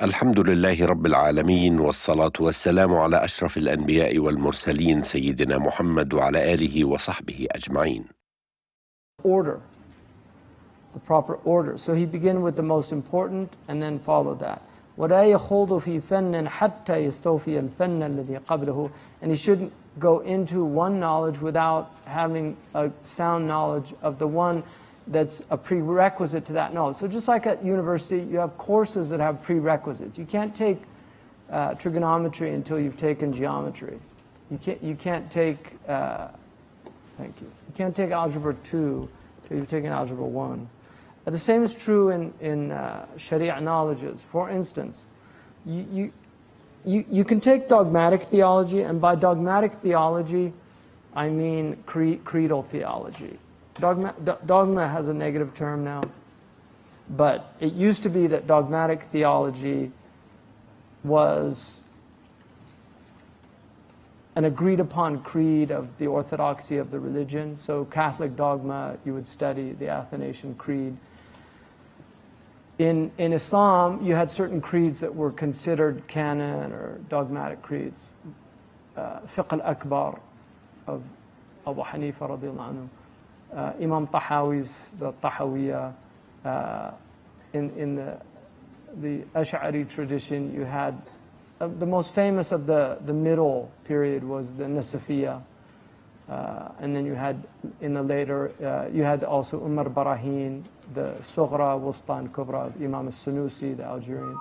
الحمد لله رب العالمين والصلاة والسلام على أشرف الأنبياء والمرسلين سيدنا محمد وعلى آله وصحبه أجمعين. Order, the proper order. So he began with the most important and then followed that. وَلَا يَخُوضُ فِي فَنٍّ حَتَّى يَسْتَوْفِيَ الْفَنَّ الَّذِي قَبْلَهُ. And he shouldn't go into one knowledge without having a sound knowledge of the one that's a prerequisite to that knowledge. So just like at university, you have courses that have prerequisites. You can't take trigonometry until you've taken geometry. You can't take, thank you. You can't take algebra 2 until you've taken algebra 1. The same is true in Sharia knowledges. For instance, you can take dogmatic theology, and by dogmatic theology, I mean creedal theology. Dogma has a negative term now, but it used to be that dogmatic theology was an agreed upon creed of the orthodoxy of the religion. So Catholic dogma, you would study the Athanasian Creed. In Islam, you had certain creeds that were considered canon or dogmatic creeds. Fiqh al-Akbar of Abu Hanifa radiallahu anhu. Imam Tahawi's, the Tahawiyya. In the Ash'ari tradition, you had the most famous of the middle period was the Nasafiyya. And then you had, in the later, you had also Umar Barahin, the Sughra, Wusta, and Kubra of Imam al-Sunusi, the Algerian.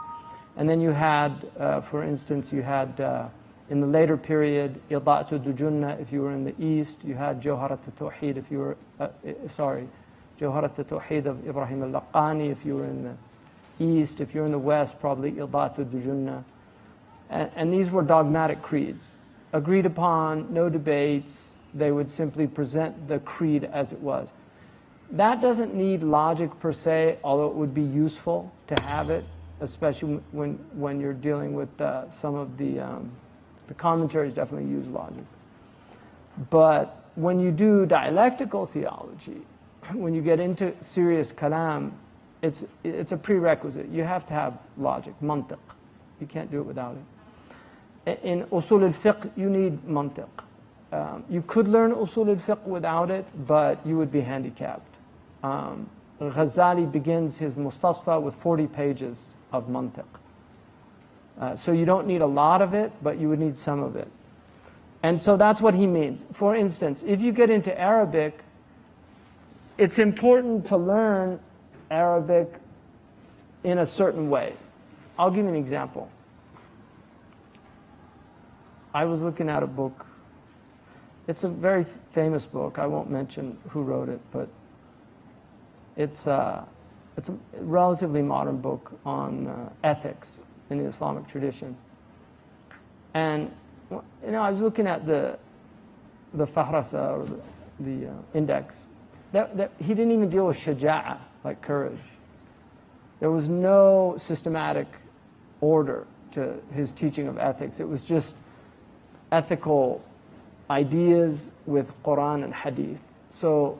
And then you had, for instance, you had, in the later period, Ida'atu Dujunna, if you were in the east. You had Jawharat al-Tawheed, if you were, Jawharat al-Tawheed of Ibrahim al-Laqani, if you were in the east. If you're in the west, probably Ida'atu Dujunna. And these were dogmatic creeds. Agreed upon, no debates. They would simply present the creed as it was. That doesn't need logic per se, although it would be useful to have it, especially when you're dealing with some of the commentaries definitely use logic. But when you do dialectical theology, when you get into serious kalam, it's a prerequisite. You have to have logic, mantiq. You can't do it without it. In usul al-fiqh, you need mantiq. You could learn usul al-fiqh without it, but you would be handicapped. Ghazali begins his Mustasfa with 40 pages of mantiq. So you don't need a lot of it, but you would need some of it. And so that's what he means. For instance, if you get into Arabic, it's important to learn Arabic in a certain way. I'll give you an example. I was looking at a book. It's a very famous book. I won't mention who wrote it, but it's a relatively modern book on ethics in the Islamic tradition. And I was looking at the fahrasa, or the index. He didn't even deal with shaja'a, like courage. There was no systematic order to his teaching of ethics. It was just ethical ideas with Quran and Hadith. So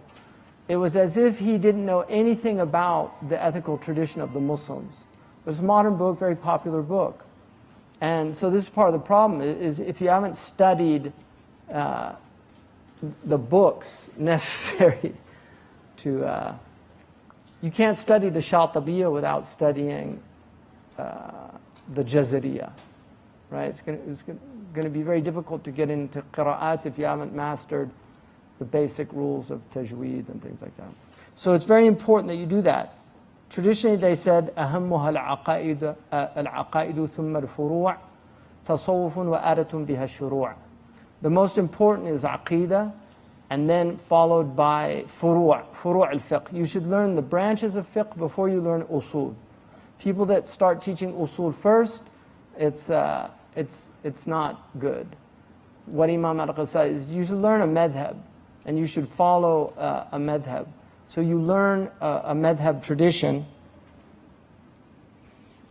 it was as if he didn't know anything about the ethical tradition of the Muslims. It was a modern book, very popular book. And so this is part of the problem, is if you haven't studied the books necessary to... you can't study the Shāṭibiyya without studying the Jazariyya, right? It's going to be very difficult to get into qira'at if you haven't mastered the basic rules of tajweed and things like that. So it's very important that you do that. Traditionally, they said, أهمها العقائد ثم الفروع تصوف وآدة بها الشروع. The most important is aqidah, and then followed by furu' al-fiqh. You should learn the branches of fiqh before you learn usul. People that start teaching usul first, it's not good. What Imam Ghazali is, you should learn a madhab, and you should follow a madhab. So you learn a madhab tradition,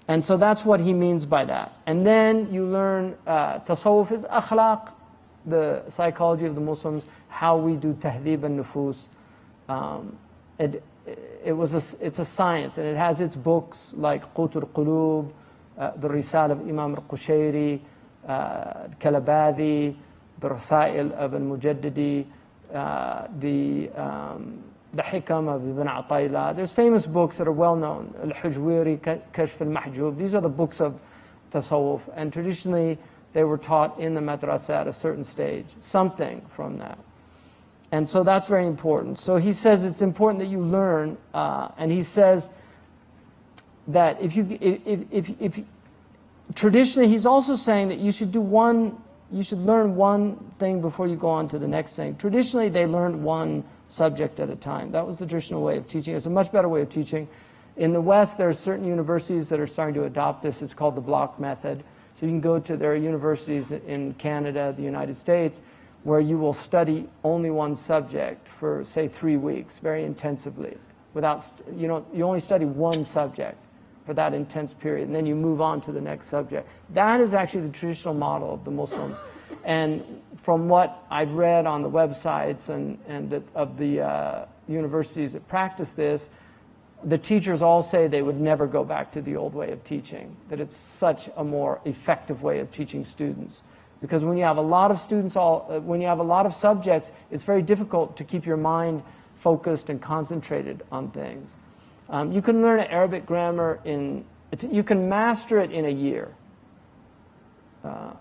and so that's what he means by that. And then you learn tasawwuf is akhlaq, the psychology of the Muslims, how we do tahdhib al-nufus. It's a science, and it has its books like Qut al-Qulub, the Risal of Imam al-Qushayri, Kalabadi, the Rasail of al-Mujaddidi, the Hikam of Ibn Atayla. There's famous books that are well known. Al-Hujwiri, Kashf al-Mahjub. These are the books of Tasawwuf. And traditionally, they were taught in the madrasa at a certain stage, something from that. And so that's very important. So he says it's important that you learn, and he says that if traditionally, he's also saying that you should learn one thing before you go on to the next thing. Traditionally, they learned one subject at a time. That was the traditional way of teaching. It's a much better way of teaching. In the West, there are certain universities that are starting to adopt this. It's called the block method. So you can go to, there are universities in Canada, the United States, where you will study only one subject for, say, 3 weeks, very intensively. You only study one subject for that intense period, and then you move on to the next subject. That is actually the traditional model of the Muslims. And from what I've read on the websites of the universities that practice this, the teachers all say they would never go back to the old way of teaching, that it's such a more effective way of teaching students. Because when you have a lot of students, when you have a lot of subjects, it's very difficult to keep your mind focused and concentrated on things. You can learn Arabic grammar you can master it in a year.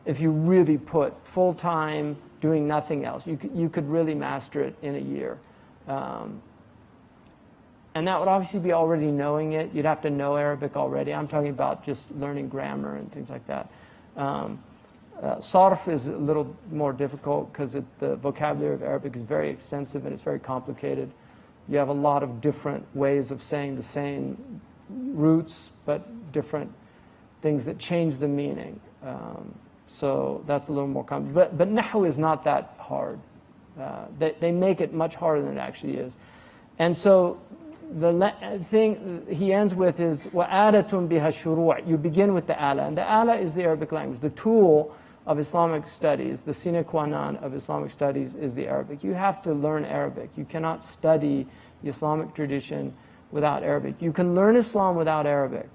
If you really put full time doing nothing else, you could really master it in a year. And that would obviously be already knowing it. You'd have to know Arabic already. I'm talking about just learning grammar and things like that. Sarf is a little more difficult because the vocabulary of Arabic is very extensive and it's very complicated. You have a lot of different ways of saying the same roots, but different things that change the meaning. So that's a little more complicated. But Nahwu is not that hard. They make it much harder than it actually is. And so the thing he ends with is وَآلَةٌ بِهَا الشُّرُوعِ. You begin with the ala. And the ala is the Arabic language. The tool of Islamic studies, the sine qua non of Islamic studies is the Arabic. You have to learn Arabic. You cannot study the Islamic tradition without Arabic. You can learn Islam without Arabic,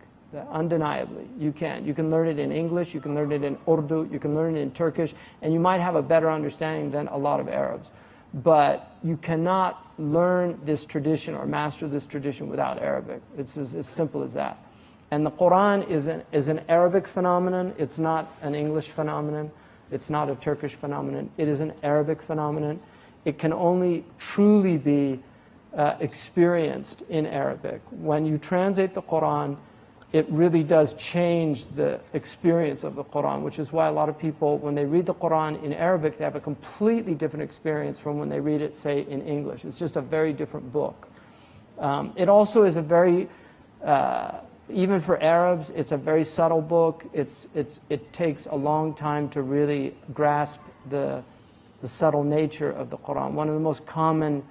undeniably. You can. You can learn it in English, you can learn it in Urdu, you can learn it in Turkish, and you might have a better understanding than a lot of Arabs. But you cannot learn this tradition or master this tradition without Arabic. It's as simple as that. And the Quran is an Arabic phenomenon. It's not an English phenomenon. It's not a Turkish phenomenon. It is an Arabic phenomenon. It can only truly be experienced in Arabic. When you translate the Quran, it really does change the experience of the Quran, which is why a lot of people, when they read the Quran in Arabic, they have a completely different experience from when they read it, say, in English. It's just a very different book. It also is a very, even for Arabs, it's a very subtle book. It takes a long time to really grasp the subtle nature of the Quran. One of the most common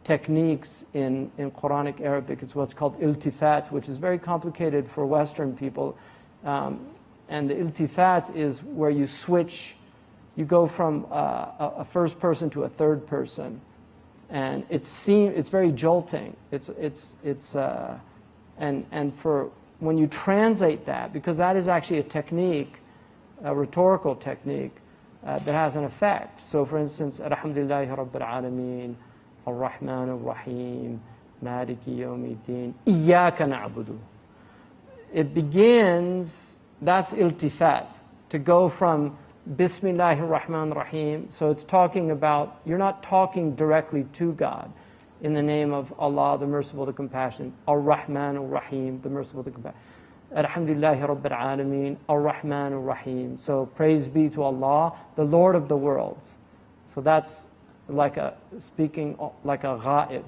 techniques in Quranic Arabic is what's called iltifat, which is very complicated for Western people. And the iltifat is where you switch, you go from a first person to a third person. And it's very jolting. And for when you translate that, because that is actually a technique, a rhetorical technique, that has an effect. So for instance, Alhamdulillahi Rabbil Alameen, Ar-Rahman Ar-Rahim, Maliki Yawmi Deen, Iyyaka na'budu. It begins, that's iltifat, to go from Bismillahir Rahmanir Rahim. So it's talking about, you're not talking directly to God in the name of Allah, the Merciful, the Compassionate. Ar-Rahman Ar-Rahim, the Merciful, the Compassionate. Alhamdulillahi Rabbil Alameen, Ar-Rahman Ar-Rahim. So praise be to Allah, the Lord of the worlds. So that's speaking like a ghaib.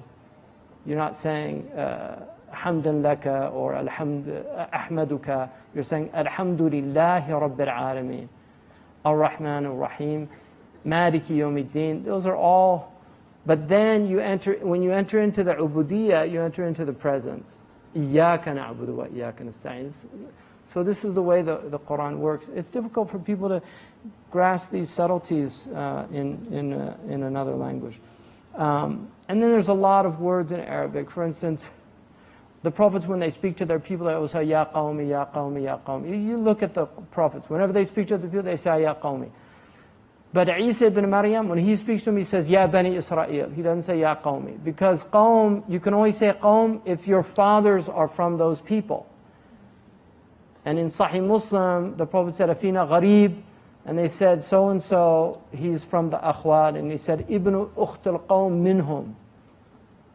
You're not saying hamdan laka or ahmaduka. You're saying alhamdulillahi rabbil alameen, ar-Rahman ar-Rahim, Maliki Yawmiddin. Those are all. But then when you enter into the ubudiyya, you enter into the presence. Iyyaka na'budu wa iyyaka nasta'in. So this is the way the Quran works. It's difficult for people to grasp these subtleties in another language. And then there's a lot of words in Arabic. For instance, The prophets, when they speak to their people, they always say, Ya qawmi, Ya qawmi, Ya qawmi. You look at the prophets. Whenever they speak to the people, they say, Ya qawmi. But Isa ibn Maryam, when he speaks to them, he says, Ya Bani Israel. He doesn't say, Ya qawmi. Because qawm, you can only say qawm if your fathers are from those people. And in Sahih Muslim, the Prophet said, Afina gharib. And they said, so-and-so, he's from the akhwat. And he said, Ibn ukht al-qawm minhum.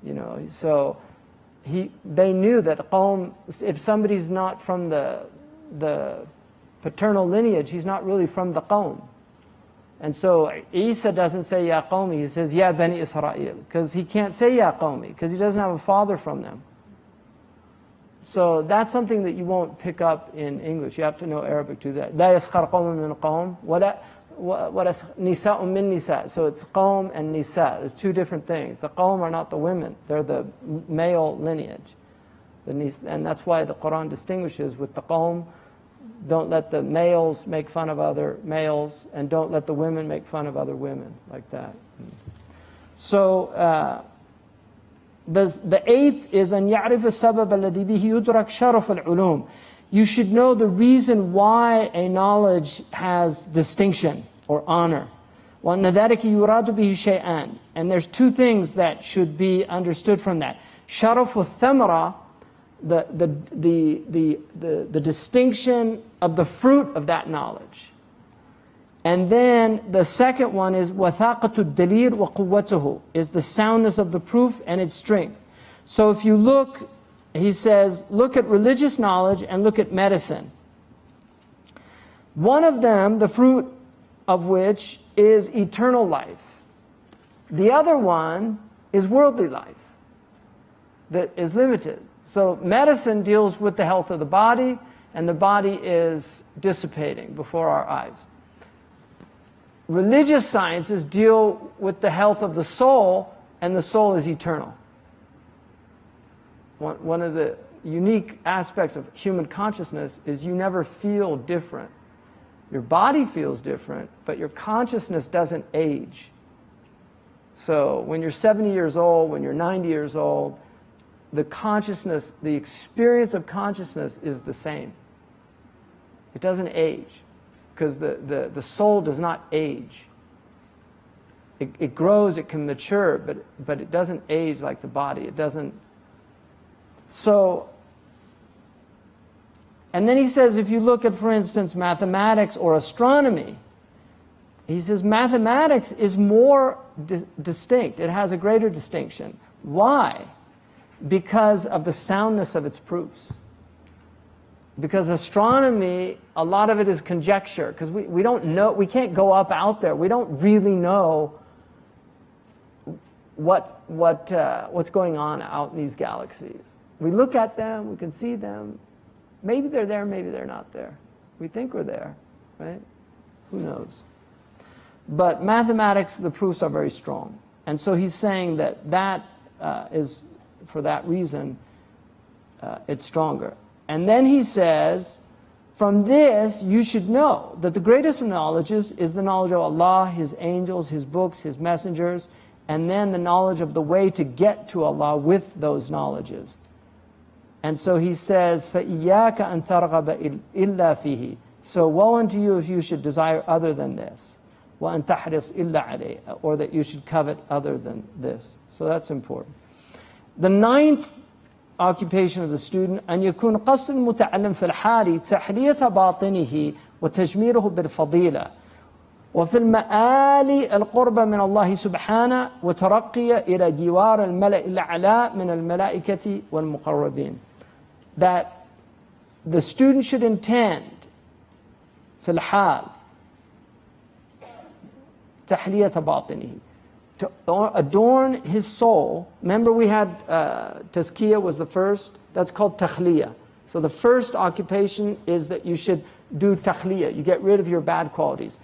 You know, so they knew that qawm, if somebody's not from the paternal lineage, he's not really from the qawm. And so Isa doesn't say Ya qawmi, he says Ya Bani Israel, because he can't say Ya qawmi, because he doesn't have a father from them. So that's something that you won't pick up in English. You have to know Arabic to do that. لا يسخر قوم من قوم ولا نساء من نساء. So it's qawm and nisa. There's two different things. The qawm are not the women. They're the male lineage. And that's why the Quran distinguishes with the qawm. Don't let the males make fun of other males, and don't let the women make fun of other women, like that. So the eighth is أن يعرف السبب الذي به يدرك شرف العلوم. You should know the reason why a knowledge has distinction or honor. وأن ذلك يراد به شيئان. And there's two things that should be understood from that. شرف الثمرة, the distinction of the fruit of that knowledge. And then the second one is وَثَاقَةُ الدَّلِيلِ وَقُوَّتُهُ, is the soundness of the proof and its strength. So if you look, he says, look at religious knowledge and look at medicine. One of them, the fruit of which is eternal life. The other one is worldly life that is limited. So medicine deals with the health of the body, and the body is dissipating before our eyes. Religious sciences deal with the health of the soul, and the soul is eternal. One of the unique aspects of human consciousness is you never feel different. Your body feels different, but your consciousness doesn't age. So when you're 70 years old, when you're 90 years old, the consciousness, the experience of consciousness is the same. It doesn't age, because the soul does not age. It grows, it can mature, but it doesn't age like the body. It doesn't. So, and then he says, if you look at, for instance, mathematics or astronomy, he says mathematics is more distinct. It has a greater distinction. Why? Because of the soundness of its proofs. Because astronomy, a lot of it is conjecture, because we don't know, we can't go up out there. We don't really know what's going on out in these galaxies. We look at them, we can see them. Maybe they're there, maybe they're not there. We think we're there, right? Who knows? But mathematics, the proofs are very strong. And so he's saying that is, for that reason, it's stronger. And then he says, from this you should know that the greatest of knowledges is the knowledge of Allah, His angels, His books, His messengers, and then the knowledge of the way to get to Allah with those knowledges. And so he says, فَإِيَّاكَ أَن تَرْغَبَ إِلَّا فِيهِ. So woe unto you if you should desire other than this. وَأَن تَحْرِصْ إِلَّا عَلَيْهِ. Or that you should covet other than this. So that's important. The ninth occupation of the student, أن يكون قصد المتعلم في الحال تحلية باطنه وتجميره بالفضيلة وفي المآل القرب من الله سبحانه وترقي إلى جوار الملأ الأعلى من الملائكة والمقربين. That the student should intend في الحال تحلية باطنه, to adorn his soul. Remember we had tazkiyah was the first. That's called takhliya. So the first occupation is that you should do takhliya. You get rid of your bad qualities.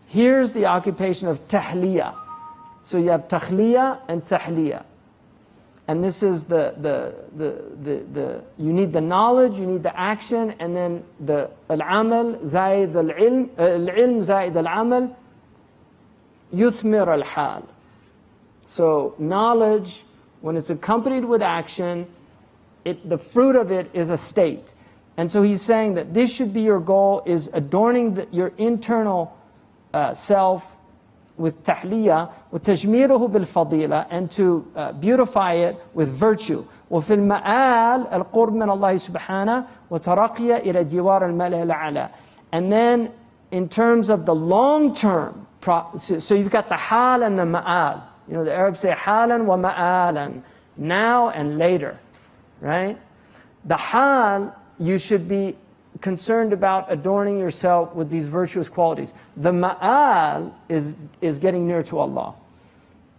Here's the occupation of tahliya. So you have takhliya and tahliya. And this is you need the knowledge, you need the action, and then the al-amal zaid al-ilm, al-ilm zaid al-amal yuthmir al-hal. So knowledge, when it's accompanied with action, the fruit of it is a state. And so he's saying that this should be your goal, is adorning your internal self with tahliya, وتجميره بالفضيلة, and to beautify it with virtue. وفي المآل القرب من الله سبحانه وترقية إلى جوار الملأ الأعلى. And then in terms of the long term, so you've got the hal and the ma'al. You know, the Arabs say halan wa ma'alan, now and later, right? The hal, you should be concerned about adorning yourself with these virtuous qualities. The ma'al is getting near to Allah.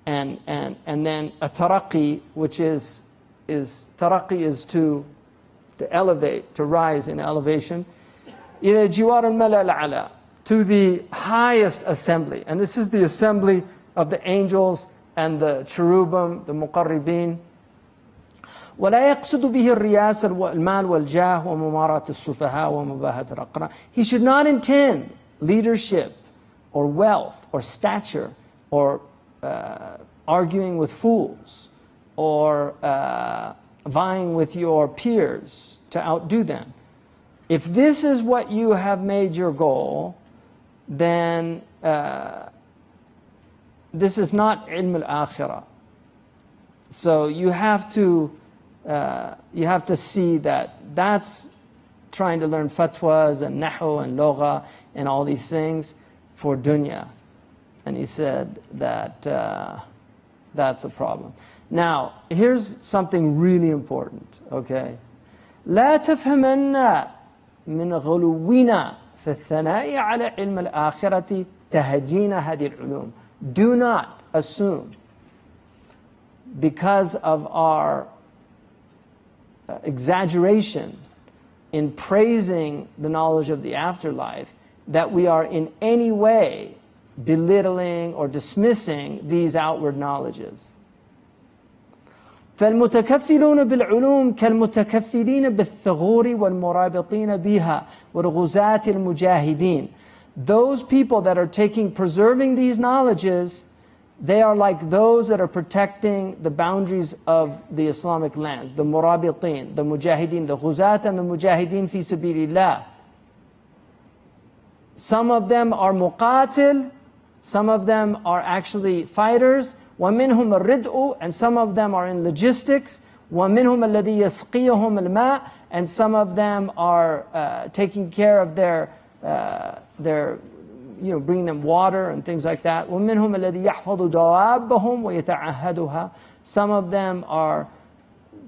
And then a taraqi, which is taraqi is to elevate, to rise in elevation. إِلَى جِوَارِ الْمَلَأِ الْأَعْلَى, to the highest assembly. And this is the assembly of the angels and the cherubim, the muqarribin. ولا يقصد به الرياسة والمال والجاه وممارات السفهاء ومباهاة الأقران. He should not intend leadership or wealth or stature or arguing with fools or vying with your peers to outdo them. If this is what you have made your goal, then this is not ilm al-akhirah. So you have to see that that's trying to learn fatwas and nahu and lugha and all these things for dunya. And he said that that's a problem. Now, here's something really important, okay? لا تفهمن من غلونا في الثناء على علم الآخرة تهجين هذه العلوم. Do not assume, because of our exaggeration in praising the knowledge of the afterlife, that we are in any way belittling or dismissing these outward knowledges. فالمتكفلون بالعلوم كالمتكفلين بالثغور والمرابطين بها والغزاة المجاهدين. Those people that are preserving these knowledges, they are like those that are protecting the boundaries of the Islamic lands, the murabitin, the mujahideen, the ghuzat and the mujahideen fi sabilillah. Some of them are muqatil, some of them are actually fighters, وَمِنْهُمْ الرِّدْءُ, and some of them are in logistics, وَمِنْهُمْ الَّذِي يَسْقِيهُمْ الْمَاء, and some of them are taking care of their bringing them water and things like that. وَمِنْهُمْ الَّذِي يَحْفَظُ دَوَابَّهُمْ وَيَتَعَهَّدُهَا. Some of them are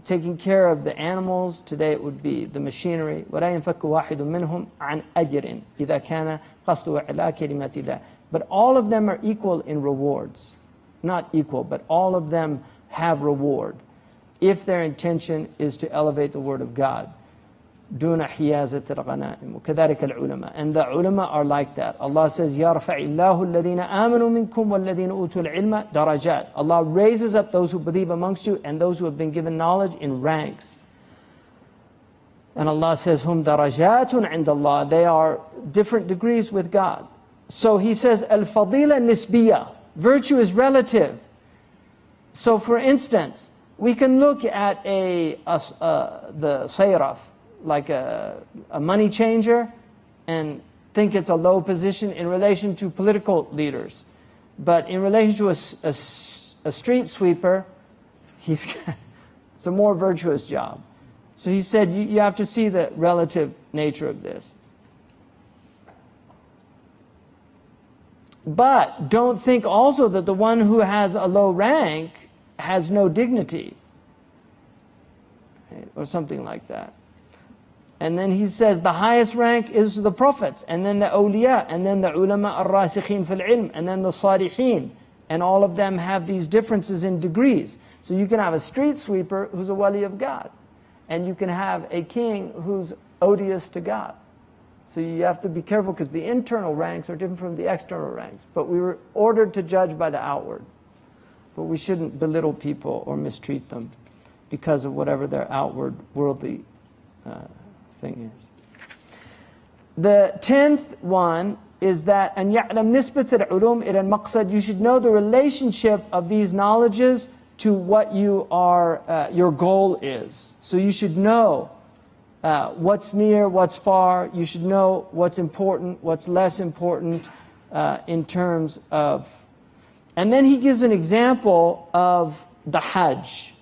taking care of the animals. Today it would be the machinery. وَلَا يَنْفَكُّ وَاحِدٌ مِّنْهُمْ عَنْ أَجْرٍ إِذَا كَانَ قَصْدُهُ عِلَىٰ كَلِمَةِ اللَّهِ. But all of them are equal in rewards. Not equal, but all of them have reward if their intention is to elevate the word of God. دون حيازة الغنائم وكذلك العلماء. And the ulama are like that. Allah says, يَرْفَعِ اللَّهُ الَّذِينَ آمَنُوا مِنْكُمْ وَالَّذِينَ أُوتُوا الْعِلْمَ دَرَجَاتٍ. Allah raises up those who believe amongst you and those who have been given knowledge in ranks. And Allah says, هُمْ دَرَجَاتٌ عِنْدَ اللَّهِ. They are different degrees with God. So he says, الْفَضِيلَ نِسْبِيَّةٌ. Virtue is relative. So for instance, we can look at the sayraf, like a money changer, and think it's a low position in relation to political leaders. But in relation to a street sweeper, it's a more virtuous job. So he said you have to see the relative nature of this. But don't think also that the one who has a low rank has no dignity, or something like that. And then he says the highest rank is the prophets, and then the awliya, and then the ulama ar-rasikhin fil ilm, and then the salihin. And all of them have these differences in degrees. So you can have a street sweeper who's a wali of God, and you can have a king who's odious to God. So you have to be careful, because the internal ranks are different from the external ranks. But we were ordered to judge by the outward. But we shouldn't belittle people or mistreat them because of whatever their outward worldly thing is. The 10th one is that أن يعلم نسبة العلوم إلى المقصد. You should know the relationship of these knowledges to what you are, your goal is. So you should know what's near, what's far. You should know what's important, what's less important in terms of. And then he gives an example of the Hajj.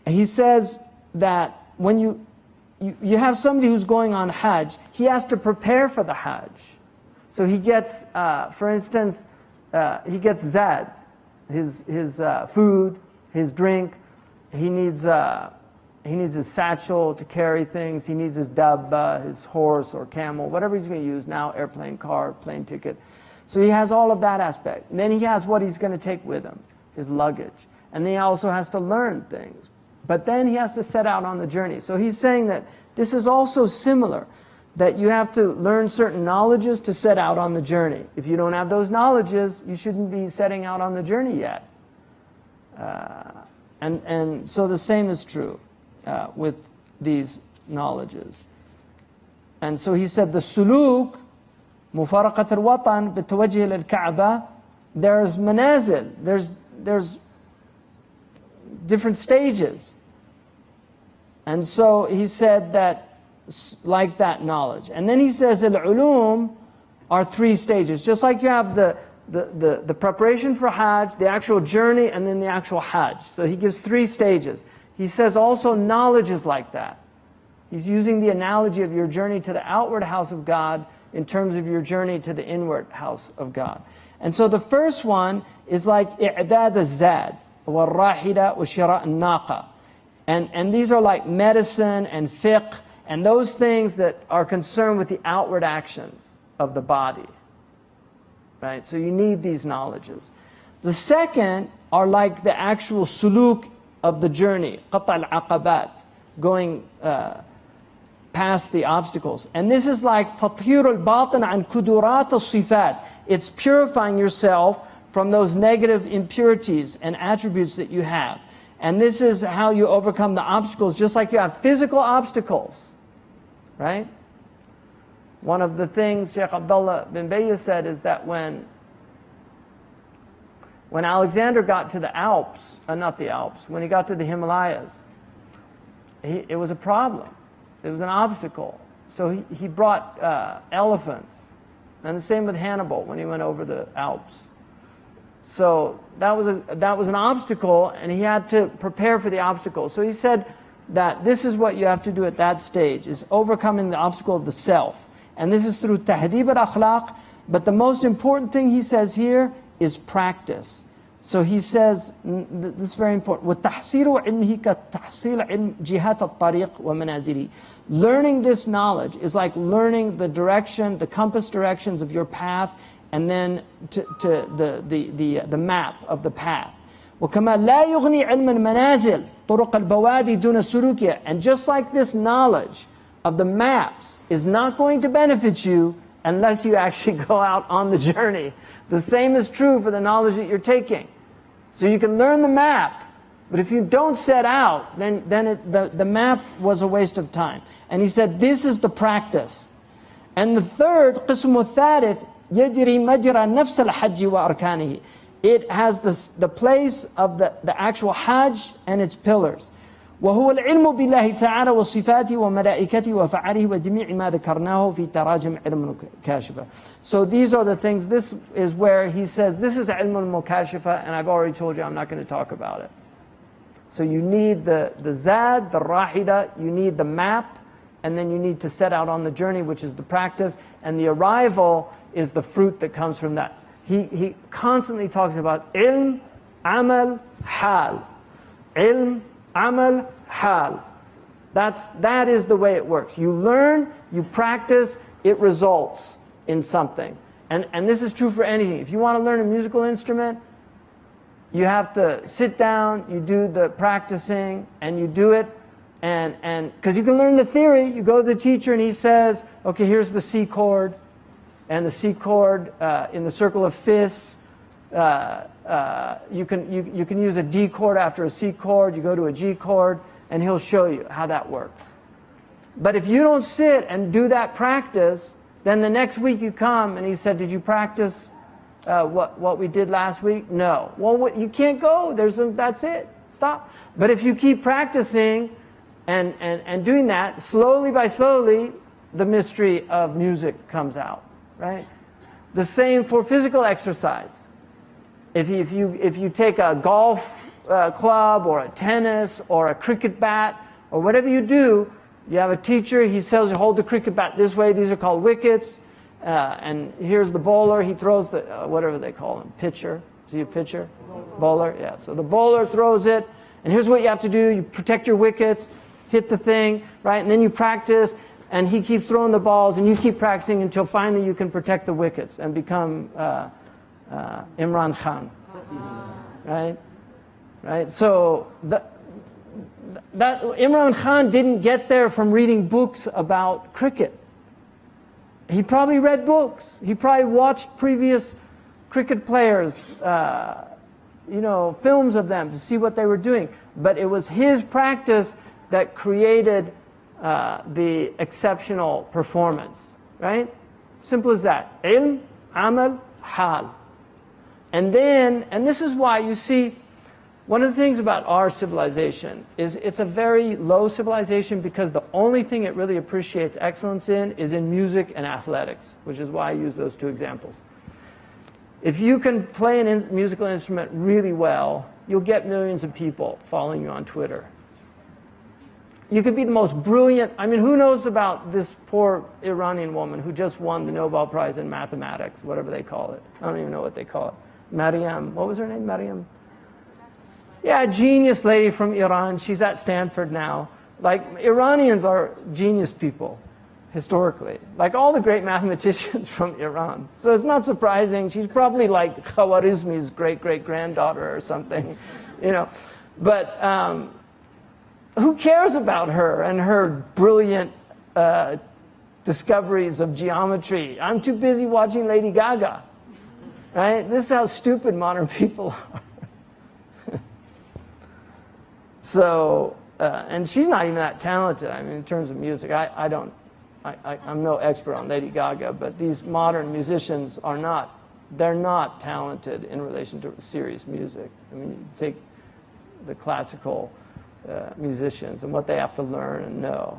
He says that when you have somebody who's going on Hajj, he has to prepare for the Hajj. So he gets, for instance, he gets zad, his food, his drink. He needs his satchel to carry things. He needs his dabba, his horse or camel, whatever he's going to use now, airplane, car, plane ticket. So he has all of that aspect. And then he has what he's going to take with him, his luggage. And then he also has to learn things. But then he has to set out on the journey. So he's saying that this is also similar, that you have to learn certain knowledges to set out on the journey. If you don't have those knowledges, you shouldn't be setting out on the journey yet. And so the same is true with these knowledges. And so he said the suluk, mufaraqat al-watan bitawajjuh lil-Ka'bah, there's manazil, there's different stages. And so he said that, like that knowledge. And then he says al-Uloom are 3 stages. Just like you have the preparation for Hajj, the actual journey, and then the actual Hajj. So he gives 3 stages. He says also knowledge is like that. He's using the analogy of your journey to the outward house of God in terms of your journey to the inward house of God. And so the first one is like i'dad az-zad wal-rahida wa shira' an-naqa. And these are like medicine and fiqh and those things that are concerned with the outward actions of the body. Right? So you need these knowledges. The second are like the actual suluk of the journey, qata' al-aqabat, going past the obstacles. And this is like tathhir al-batin an kudurat al-sifat. It's purifying yourself from those negative impurities and attributes that you have. And this is how you overcome the obstacles, just like you have physical obstacles. Right? One of the things Shaykh Abdullah bin Bayyah said is that when Alexander got to the Alps, not the Alps, when he got to the Himalayas, it was a problem. It was an obstacle. So he brought elephants. And the same with Hannibal when he went over the Alps. So that was an obstacle, and he had to prepare for the obstacle. So he said that this is what you have to do at that stage, is overcoming the obstacle of the self. And this is through tahdib al-akhlaq. But the most important thing he says here is practice. So he says, this is very important, وَتَحْصِيلُ عِلْمِهِ كَتَحْصِيلُ عِلْمِ جِهَاتَ الطَّرِيقِ وَمَنَازِلِهِ. Learning this knowledge is like learning the direction, the compass directions of your path, and then to the map of the path. وَكَمَا لَا يُغْنِي عِلْمَ الْمَنَازِلِ طُرُقَ الْبَوَادِ دُونَ السُّلُوكِ. And just like this knowledge of the maps is not going to benefit you unless you actually go out on the journey. The same is true for the knowledge that you're taking. So you can learn the map, but if you don't set out, then the map was a waste of time. And he said, this is the practice. And the third, قسم الثالث, يجري مجرى نفس الحج وأركانه. It has the place of the actual Hajj and its pillars. وهو العلم بالله تعالى وصفاته وملائكته وفعله وجميع ما ذكرناه في تراجم علم المكاشفة. So these are the things. This is where he says this is علم المكاشفة, and I've already told you I'm not going to talk about it. So you need the zad, the rahida, you need the map, and then you need to set out on the journey, which is the practice, and the arrival is the fruit that comes from that. He constantly talks about ilm, amal, hal. Ilm, amal, hal. That is the way it works. You learn, you practice, it results in something. And this is true for anything. If you want to learn a musical instrument, you have to sit down, you do the practicing, and you do it. And because you can learn the theory, you go to the teacher and he says, okay, here's the C chord, and the C chord in the circle of fifths. You can use a D chord after a C chord. You go to a G chord, and he'll show you how that works. But if you don't sit and do that practice, then the next week you come and he said, did you practice what we did last week? No. Well, you can't go. That's it. Stop. But if you keep practicing and doing that, slowly by slowly, the mystery of music comes out, right? The same for physical exercise. If you take a golf club or a tennis or a cricket bat or whatever you do, you have a teacher, he tells you hold the cricket bat this way, these are called wickets, and here's the bowler, he throws the, whatever they call him, pitcher. Is he a pitcher? Bowler, yeah. So the bowler throws it, and here's what you have to do, you protect your wickets, hit the thing, right, and then you practice, and he keeps throwing the balls, and you keep practicing until finally you can protect the wickets and become Imran Khan, right? Right. So that Imran Khan didn't get there from reading books about cricket. He probably read books. He probably watched previous cricket players, films of them to see what they were doing. But it was his practice that created the exceptional performance, right? Simple as that. Ilm, amal, hal. And this is why you see, one of the things about our civilization is it's a very low civilization because the only thing it really appreciates excellence in is in music and athletics, which is why I use those two examples. If you can play a musical instrument really well, you'll get millions of people following you on Twitter. You could be the most brilliant, who knows about this poor Iranian woman who just won the Nobel Prize in mathematics, whatever they call it. I don't even know what they call it. Maryam, what was her name? Maryam? Yeah, a genius lady from Iran. She's at Stanford now. Like, Iranians are genius people, historically. Like all the great mathematicians from Iran. So it's not surprising. She's probably like Khwarizmi's great-great-granddaughter or something, But who cares about her and her brilliant discoveries of geometry? I'm too busy watching Lady Gaga, right? This is how stupid modern people are. So, and she's not even that talented. In terms of music, I'm no expert on Lady Gaga, but these modern musicians they're not talented in relation to serious music. You take the classical musicians and what they have to learn and know.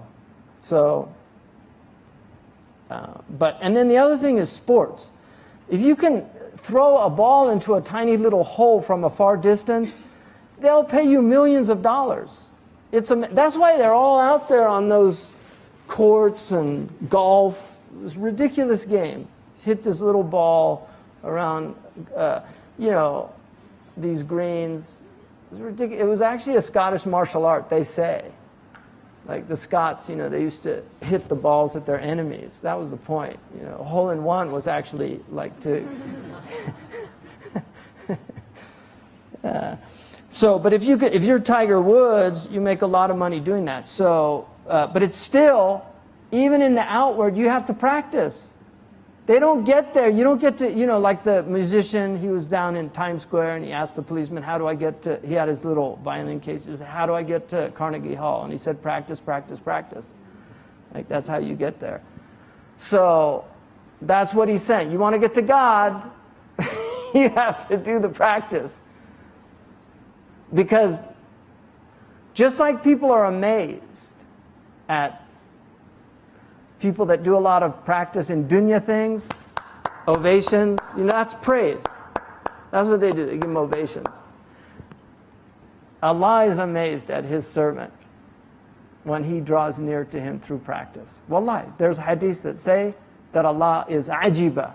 So, and then the other thing is sports. If you can throw a ball into a tiny little hole from a far distance, they'll pay you millions of dollars. That's why they're all out there on those courts and golf. It's a ridiculous game. Hit this little ball around, these greens. It was ridiculous. It was actually a Scottish martial art, they say. Like the Scots, they used to hit the balls at their enemies. That was the point. Hole in one was actually like to... But if you're Tiger Woods, you make a lot of money doing that. So, but it's still, even in the outward, you have to practice. They don't get there. You don't get to, like the musician, he was down in Times Square and he asked the policeman, how do I get to, he had his little violin case, he said, how do I get to Carnegie Hall? And he said, practice, practice, practice. Like, that's how you get there. So, that's what he's saying. You want to get to God, you have to do the practice. Because just like people are amazed at people that do a lot of practice in dunya things, ovations, that's praise. That's what they do. They give him ovations. Allah is amazed at his servant when he draws near to him through practice. Wallahi, there's hadiths that say that Allah is ajiba.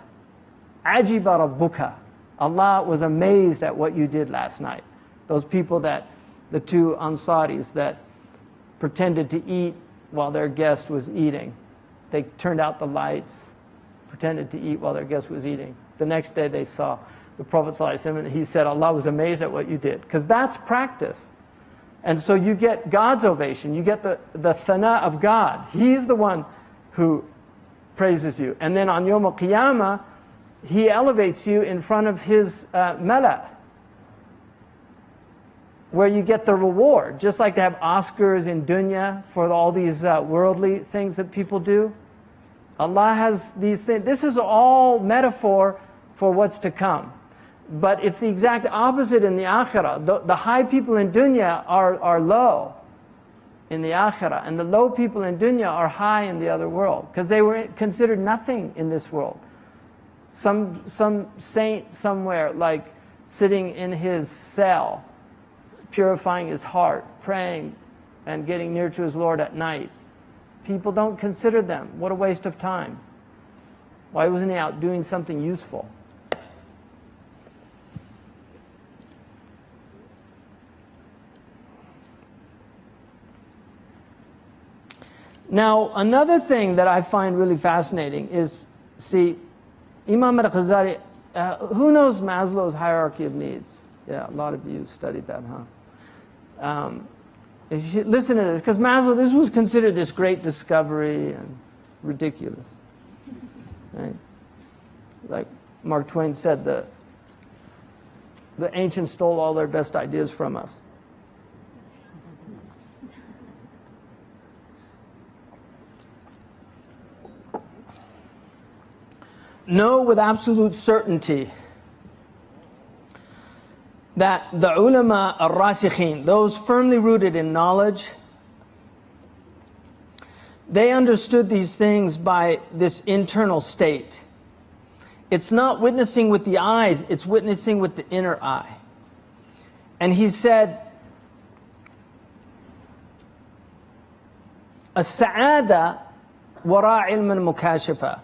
Ajiba rabbuka. Allah was amazed at what you did last night. Those people the two Ansaris that pretended to eat while their guest was eating. They turned out the lights, pretended to eat while their guest was eating. The next day they saw the Prophet ﷺ, and he said, Allah was amazed at what you did. Because that's practice. And so you get God's ovation. You get the thana of God. He's the one who praises you. And then on Yawm al-Qiyamah, he elevates you in front of his mala, where you get the reward. Just like they have Oscars in dunya for all these worldly things that people do. Allah has these things. This is all metaphor for what's to come. But it's the exact opposite in the akhirah. The high people in dunya are low in the akhirah, and the low people in dunya are high in the other world, because they were considered nothing in this world. Some saint somewhere, like sitting in his cell, purifying his heart, praying and getting near to his Lord at night. People don't consider them. What a waste of time. Why wasn't he out doing something useful? Now, another thing that I find really fascinating is, see, Imam Ghazali, who knows Maslow's hierarchy of needs? Yeah, a lot of you studied that, huh? Listen to this, because Maslow, this was considered this great discovery and ridiculous. Right? Like Mark Twain said, the ancients stole all their best ideas from us. Know with absolute certainty that the ulama al-rasikhin, those firmly rooted in knowledge, they understood these things by this internal state. It's not witnessing with the eyes, it's witnessing with the inner eye. And he said, as-sa'ada wara' ilm al-mukashafa.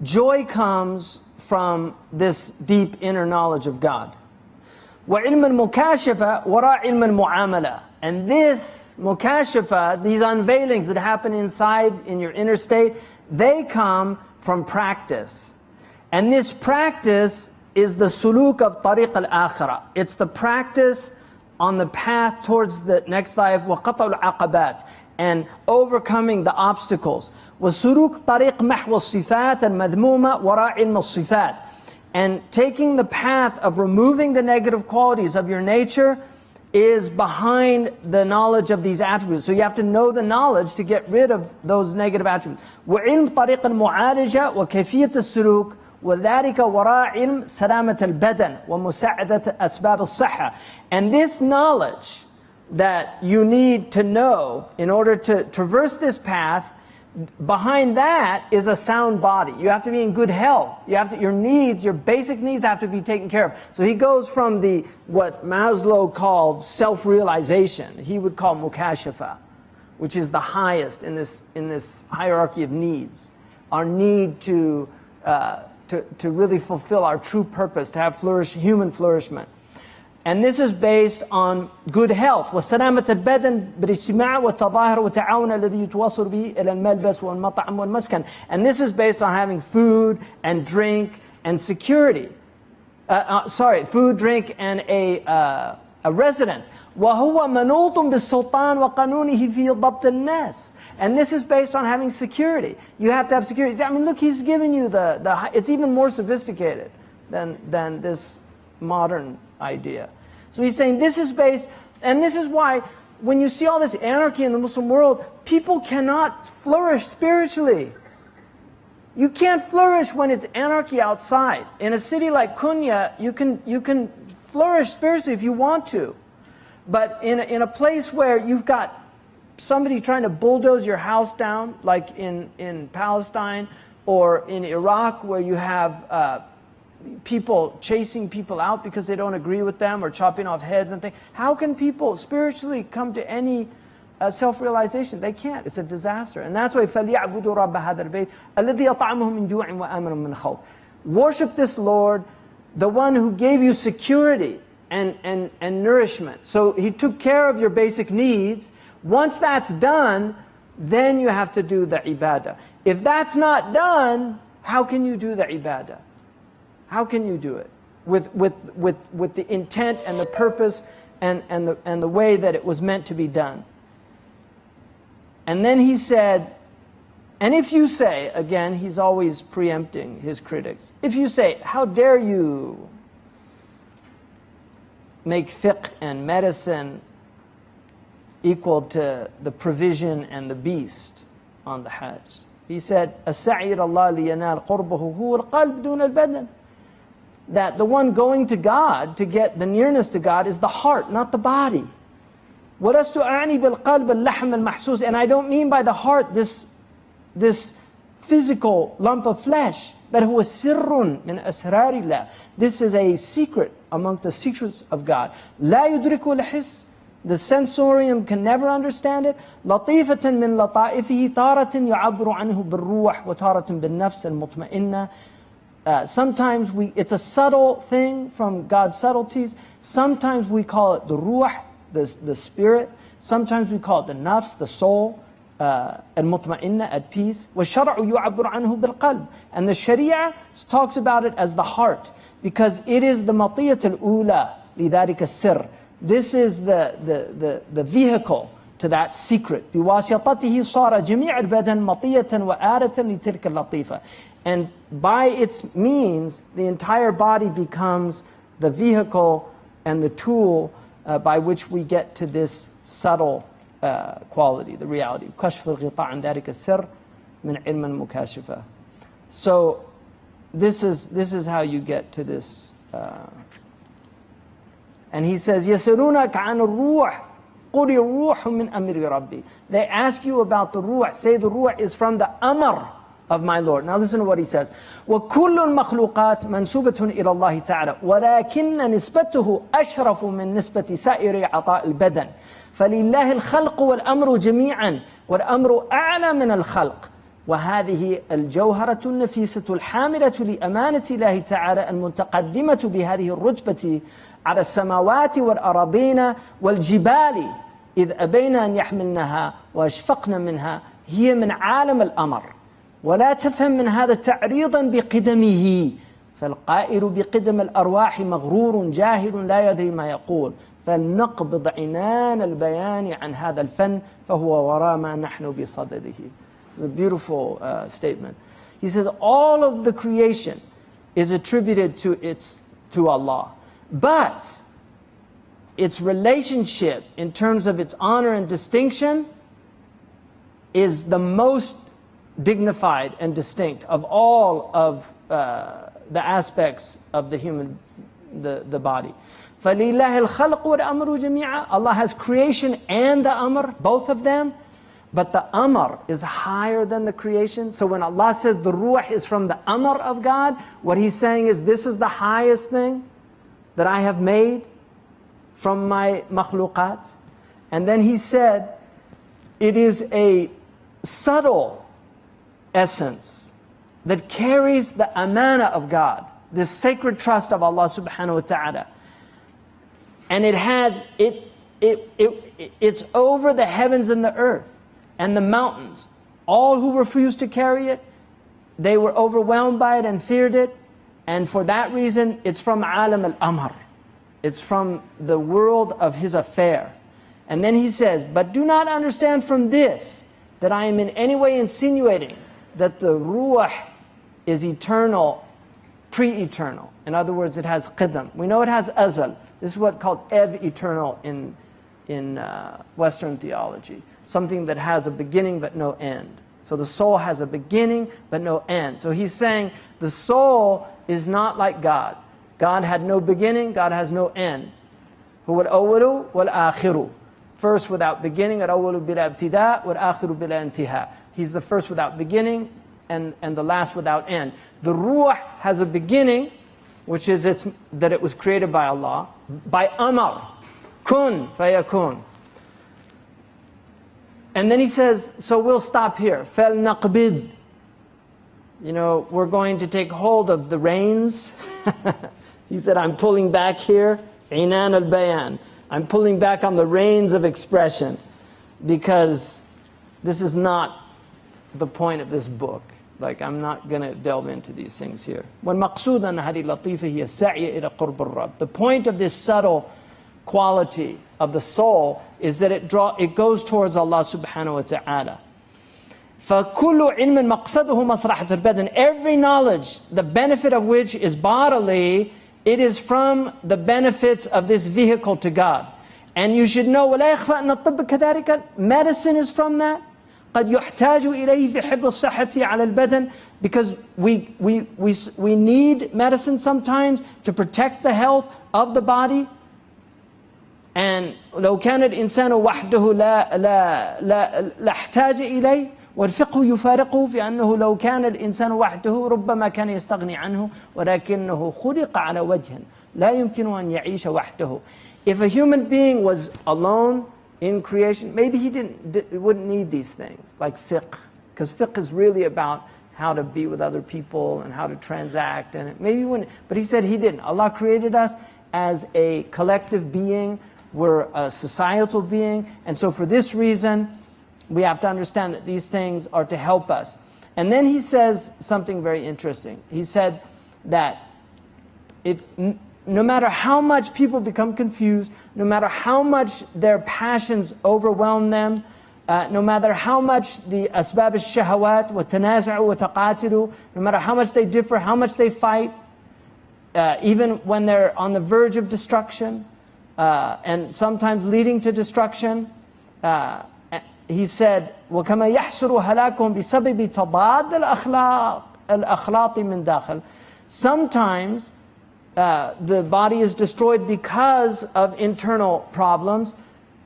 Joy comes from this deep inner knowledge of God. وَعِلْمَ الْمُكَاشَفَةِ وَرَاء عِلْمَ الْمُعَامَلَةِ. And this mukashafa, these unveilings that happen inside in your inner state, they come from practice. And this practice is the suluk of tariq al-akhirah. It's the practice on the path towards the next life, وَقَطَعُ الْعَقَبَاتِ, and overcoming the obstacles. وَسُلُوك طَرِيق مَحْوَ الصِّفَاتِ الْمَذْمُومَةِ وَرَاءِ عِلْمَ الصِّفَاتِ. And taking the path of removing the negative qualities of your nature is behind the knowledge of these attributes. So you have to know the knowledge to get rid of those negative attributes. وَعِلْمْ طَرِيقَ الْمُعَالَجَةِ وَكَيْفِيَّةِ السُّلُوكِ وَذَلِكَ وَرَاء عِلْمْ سَلَامَةَ الْبَدَنِ وَمُسَاعَدَةَ أَسْبَابِ الصَّحَّةِ. And this knowledge that you need to know in order to traverse this path, behind that is a sound body. You have to be in good health. You have to, your needs, your basic needs have to be taken care of. So he goes from what Maslow called self-realization, he would call mukashafa, which is the highest in this hierarchy of needs. Our need to really fulfill our true purpose, to have human flourishment. And this is based on good health. وَسَلَامَةَ الْبَدَنِ بِالِاجْتِمَاعِ وَالتَّظَاهُرِ وَالتَّعَاوُنَ الَّذِي يُتَوَصَّلُ بِهِ إِلَى الْمَلْبَسِ وَالْمَطْعَمِ وَالْمَسْكَنِ. And this is based on having food and drink and security. Food, drink, and a residence. وَهُوَ مَنُوطٌ بِالسُّلْطَانِ وَقَانُونِهِ فِي ضَبْطِ النَّاسِ. And this is based on having security. You have to have security. I mean, look, he's giving you it's even more sophisticated than this modern idea. So he's saying this is based, and this is why when you see all this anarchy in the Muslim world, people cannot flourish spiritually. You can't flourish when it's anarchy outside. In a city like Kunya, you can flourish spiritually if you want to. But in a place where you've got somebody trying to bulldoze your house down, like in Palestine or in Iraq, where you have people chasing people out because they don't agree with them, or chopping off heads and things. How can people spiritually come to any self-realization? They can't. It's a disaster. And that's why فَلْيَعْبُدُوا رَبَّ هَذَا الْبَيْتِ الَّذِي يَطْعَمُهُم مِّن جُوعٍ وَآمَنَهُم مِّنْ خَوْفٍ. Worship this Lord, the one who gave you security and nourishment. So he took care of your basic needs. Once that's done, then you have to do the ibadah. If that's not done, how can you do the ibadah? How can you do it with the intent and the purpose and the way that it was meant to be done? And then he said, and if you say, again, he's always preempting his critics, if you say, how dare you make fiqh and medicine equal to the provision and the beast on the Hajj? He said, السعي إلى الله لينال قربه هو القلب دون البدن. that the one going to God to get the nearness to God is the heart, not the body. وَلَسْتُ أَعْنِي بِالْقَلْبِ اللَّحْمَ الْمَحْسُوسِ. And I don't mean by the heart this physical lump of flesh. بَلْ هُوَ سِرٌّ مِنْ أَسْرَارِ اللَّهِ. This is a secret among the secrets of God. لَا يُدْرِكُ الْحِسِّ. The sensorium can never understand it. لطيفة من لطائفه تارة يعبر عنه بالروح وتارة بالنفس المطمئنة. Sometimes it's a subtle thing from God's subtleties. Sometimes we call it the ruh, the spirit. Sometimes we call it the nafs, the soul, المطمئنة, at peace. والشرع يعبر عنه بالقلب. And the Sharia talks about it as the heart, because it is the مطية الأولى لذلك السر. This is the vehicle to that secret. بواسطته صار جميع البدن مطية وآلة لتلك اللطيفة. And by its means, the entire body becomes the vehicle and the tool by which we get to this subtle quality, the reality. كشف الغطاء عن ذلك السر من علم المكاشفة. So this is how you get to this. And he says, يَسَلُونَكَ عَنِ الرُّوحِ قُلِ الرُّوحُ مِنْ أَمْرِ رَبِّي. They ask you about the ruh. Say the ruh is from the amr of my Lord. Now listen to what he says. وَكُلُّ الْمَخْلُوقَاتِ مَنْسُوبَةٌ إِلَى اللَّهِ تَعَالَى وَلَكِنَّ نِسْبَتُهُ أَشْرَفُ مِنْ نِسْبَةِ سَائِرِ عَطَاءِ الْبَدَنِ فَلِلَّهِ الْخَلْقُ وَالْأَمْرُ جَمِيعًا وَالْأَمْرُ أَعْلَى مِنَ الْخَلْقِ وهذه الجوهرة النفيسة الحاملة لأمانة الله تعالى المتقدمة بهذه الرتبة على السماوات والأراضين والجبال إذ أبين أن يحملنها وأشفقن منها هي من عالم الأمر ولا تفهم من هذا تعريضا بقدمه فالقائل بقدم الأرواح مغرور جاهل لا يدري ما يقول فلنقبض عنان البيان عن هذا الفن فهو وراء ما نحن بصدده. It's a beautiful statement. He says all of the creation is attributed to Allah, but its relationship in terms of its honor and distinction is the most dignified and distinct of all of the aspects of the human, the body. فَلِلَّهِ الْخَلْقُ وَالْأَمْرُ جَمِيعًا. Allah has creation and the amr, both of them. But the amr is higher than the creation. So when Allah says the ruh is from the amr of God, what He's saying is this is the highest thing that I have made from my makhluqat. And then He said it is a subtle essence that carries the amana of God, this sacred trust of Allah subhanahu wa ta'ala. And it's over the heavens and the earth and the mountains. All who refused to carry it, they were overwhelmed by it and feared it. And for that reason, it's from alam al-amr. It's from the world of His affair. And then He says, but do not understand from this that I am in any way insinuating that the ruh is eternal, pre-eternal. In other words, it has qidam. We know it has azal. This is what's called ev-eternal in Western theology. Something that has a beginning but no end. So the soul has a beginning but no end. So he's saying the soul is not like God. God had no beginning, God has no end. هو الأول والآخر. First without beginning, الأول بلا ابتداء والآخر بلا انتهاء. He's the first without beginning and the last without end. The ruh has a beginning, which is that it was created by Allah, by amr. Kun fayakun. And then he says, so we'll stop here. فَلْنَقْبِضْ. We're going to take hold of the reins. He said, I'm pulling back here. عِنَان الْبَيَانِ. I'm pulling back on the reins of expression. Because this is not the point of this book. Like, I'm not going to delve into these things here. وَالْمَقْصُودَ أَنَّ هَذِي اللَّطِيفَةِ هِيَ السَّعْيَ إِلَى قُرْبِ الرَّبِّ. The point of this subtle quality of the soul is that it goes towards Allah subhanahu wa ta'ala. فَكُلُّ عِلْمٍ مَقْصَدُهُ مَصْرَحَةُ الْبَدَنِ. Every knowledge, the benefit of which is bodily, it is from the benefits of this vehicle to God. And you should know, وَلَا يَخْفَى أَنَّ الطِّبَّ كَذَلِكَ. Medicine is from that. قد يحتاج إليه في حفظ الصحة على البدن, because we need medicine sometimes to protect the health of the body. And لو كان الإنسان وحده لا احتاج إليه, والفقه يفارقه في أنه لو كان الإنسان وحده ربما كان يستغني عنه, ولكنه خلق على وجه لا يمكن أن يعيش وحده. If a human being was alone in creation, maybe he wouldn't need these things like fiqh, because fiqh is really about how to be with other people and how to transact, and maybe he wouldn't. But he said he didn't. Allah created us as a collective being. We're a societal being, and so for this reason, we have to understand that these things are to help us. And then he says something very interesting. He said that no matter how much people become confused, no matter how much their passions overwhelm them, no matter how much the asbab al-shahawat wa tanaza'u wa taqatilu, no matter how much they differ, how much they fight, even when they're on the verge of destruction, and sometimes leading to destruction, he said, وَكَمَا يَحْسُرُ هَلَاكُهُمْ بِسَبِبِ تَضَادِ الْأَخْلَاطِ مِنْ دَاخِلِ. Sometimes the body is destroyed because of internal problems.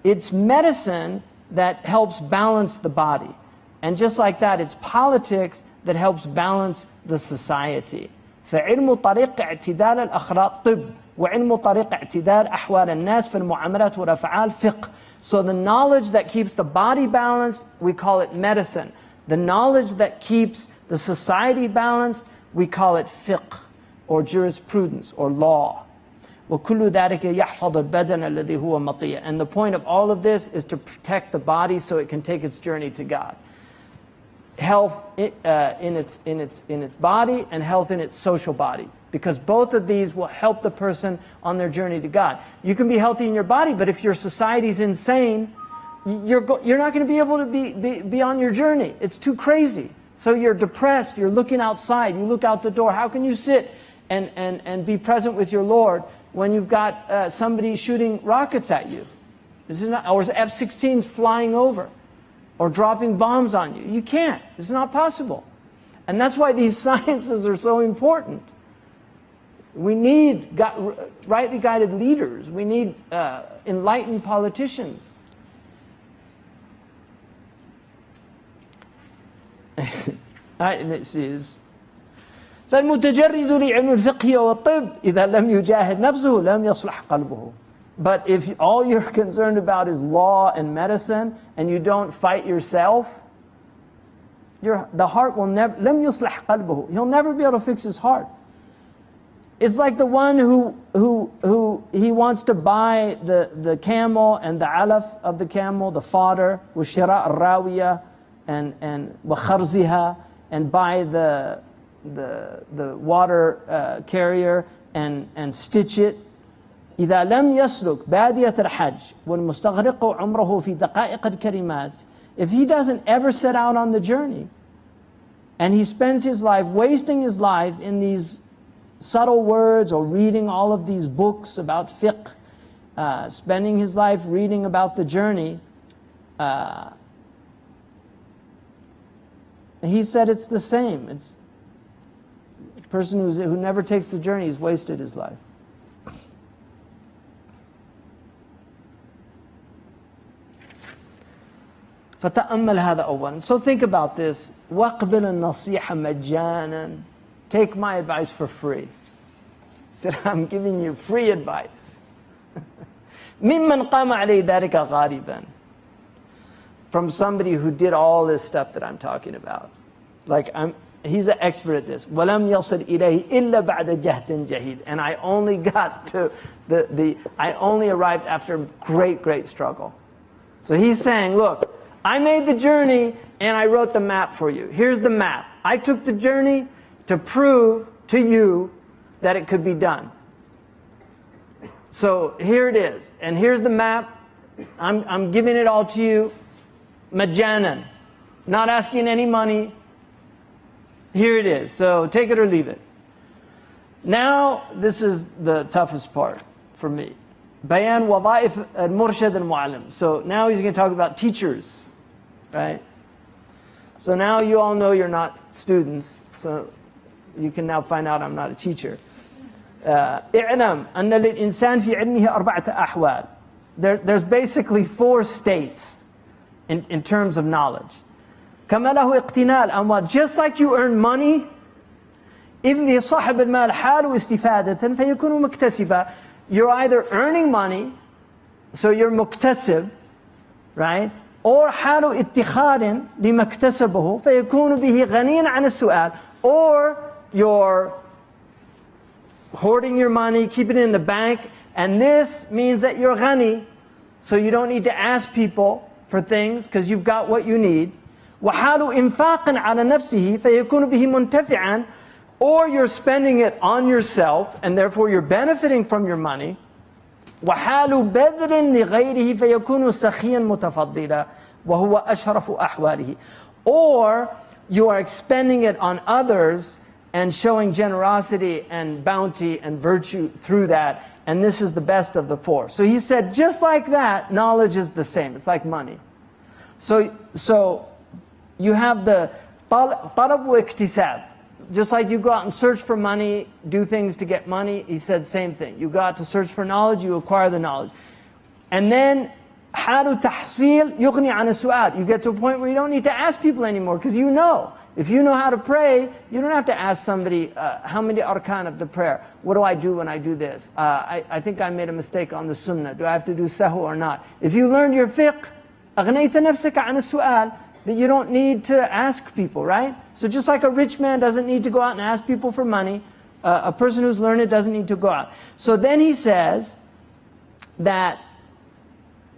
It's medicine that helps balance the body. And just like that, it's politics that helps balance the society. فعلم طريق اعتدال الأخلاق طب, وعلم طريق اعتدال أحوال الناس في المعاملات والأفعال فقه. So the knowledge that keeps the body balanced, we call it medicine. The knowledge that keeps the society balanced, we call it fiqh, or jurisprudence, or law. وَكُلُّ ذَلِكَ يَحْفَظُ الْبَدَنَ الَّذِي هُوَ مَطِيَّ. And the point of all of this is to protect the body so it can take its journey to God. Health in its body and health in its social body. Because both of these will help the person on their journey to God. You can be healthy in your body, but if your society's insane, you're not going to be able to be on your journey. It's too crazy. So you're depressed, you're looking outside, you look out the door. How can you sit and be present with your Lord when you've got somebody shooting rockets at you? This is not, or F-16s flying over, or dropping bombs on you. You can't. It's not possible. And that's why these sciences are so important. We need rightly guided leaders. We need enlightened politicians. This is فالمتجرد لعلم الفقه والطب إذا لم يجاهد نفسه لم يصلح قلبه. But if all you're concerned about is law and medicine, and you don't fight yourself, the heart will never, لم يصلح قلبه. He'll never be able to fix his heart. It's like the one who he wants to buy the camel and the alaf of the camel, the fodder, وشراء الراوية and وخرزها, and buy the water carrier and stitch it. إذا لم يسلك بادية الحج والمستغرق عمره في دقائق الكلمات, if he doesn't ever set out on the journey, and he spends his life wasting his life in these subtle words or reading all of these books about fiqh, spending his life reading about the journey, he said it's the same. It's a person who never takes the journey has wasted his life. فتأمل هذا أولا. So think about this. وَاقْبِلَ النَّصِيحَ مَجَّانًا. Take my advice for free. He said, I'm giving you free advice. مِمَّنْ قَامَ عَلَيْهِ ذَلِكَ غَالِبًا. From somebody who did all this stuff that I'm talking about. Like, he's an expert at this. وَلَمْ يَصِلْ إِلَيْهِ إِلَّا بَعْدَ جَهْدٍ جَهِيدٍ. And I only got to I only arrived after great struggle. So he's saying, look, I made the journey and I wrote the map for you. Here's the map. I took the journey to prove to you that it could be done. So here it is. And here's the map. I'm giving it all to you. Majanan. Not asking any money. Here it is. So take it or leave it. Now, this is the toughest part for me. Bayan wada'if al-murshad al-mu'allim. So now he's going to talk about teachers. Right? So now you all know you're not students, so you can now find out I'm not a teacher. اعلم أن للإنسان في علمه أربعة أحوال. There's basically 4 states in terms of knowledge. كما له اقتناء الأموال. Just like you earn money, إذ لصاحب المال حال استفادة فيكون مكتسبا. You're either earning money, so you're مكتسب, right? Or حال اتخاذ لما اكتسبه فيكون به غنيا عن السؤال. Or you're hoarding your money, keeping it in the bank, and this means that you're ghani, so you don't need to ask people for things because you've got what you need. وحال إنفاق على نفسه فيكون به منتفعا. Or you're spending it on yourself and therefore you're benefiting from your money. وحال بذل لغيره فيكون سخيا متفضلا وهو أشرف أحواله. Or you are expending it on others and showing generosity and bounty and virtue through that, and this is the best of the 4. So he said, just like that, knowledge is the same. It's like money. So you have the talab wa iktisab. Just like you go out and search for money, do things to get money, he said same thing. You go out to search for knowledge, you acquire the knowledge. And then حال تحصيل يغني عن السؤال. You get to a point where you don't need to ask people anymore because you know. If you know how to pray, you don't have to ask somebody, how many arkan of the prayer? What do I do when I do this? I think I made a mistake on the sunnah. Do I have to do sahu or not? If you learned your fiqh, أغنيت نفسك عن السؤال, that you don't need to ask people, right? So just like a rich man doesn't need to go out and ask people for money, a person who's learned doesn't need to go out. So then he says that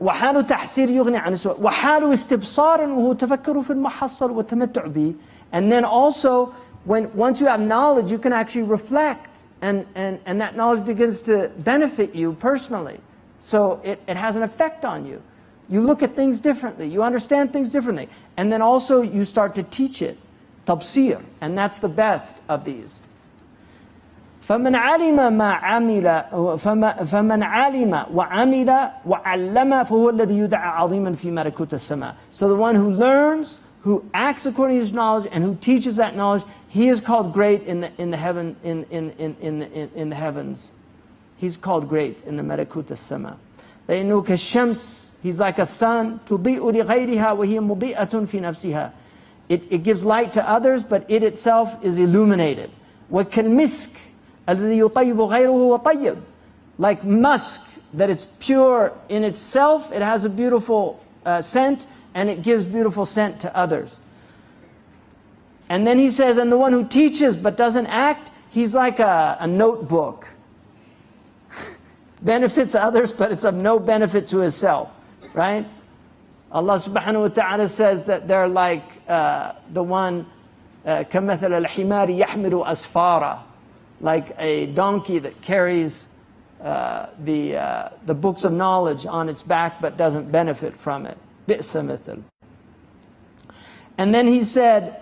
وحال تحصيل يغني عن السؤال وحال استبصار وهو تفكر في المحصل والتمتع به. And then also, once you have knowledge, you can actually reflect, and that knowledge begins to benefit you personally. So it has an effect on you. You look at things differently, you understand things differently. And then also you start to teach it, tabsir, and that's the best of these. فمن علم ما عمل فمن علم وعمل وعلم فهو الذي يدعى عظيما في ملكوت السماء. So the one who learns, who acts according to his knowledge, and who teaches that knowledge, he is called great in the heavens. He's called great in the ملكوت السماء. فإنه كالشمس, he's like a sun, تضيء لغيرها وهي مضيئة في نفسها. It gives light to others, but it itself is illuminated. وكالمسك الذي يطيب غيره وطيب. Like musk, that it's pure in itself, it has a beautiful scent, and it gives beautiful scent to others. And then he says, and the one who teaches but doesn't act, he's like a notebook. Benefits others, but it's of no benefit to himself, right? Allah subhanahu wa ta'ala says that they're like the one كَمَثَلَ الْحِمَارِ يَحْمِلُ أَسْفَارًا, like a donkey that carries the books of knowledge on its back but doesn't benefit from it. بئس مثل. And then he said,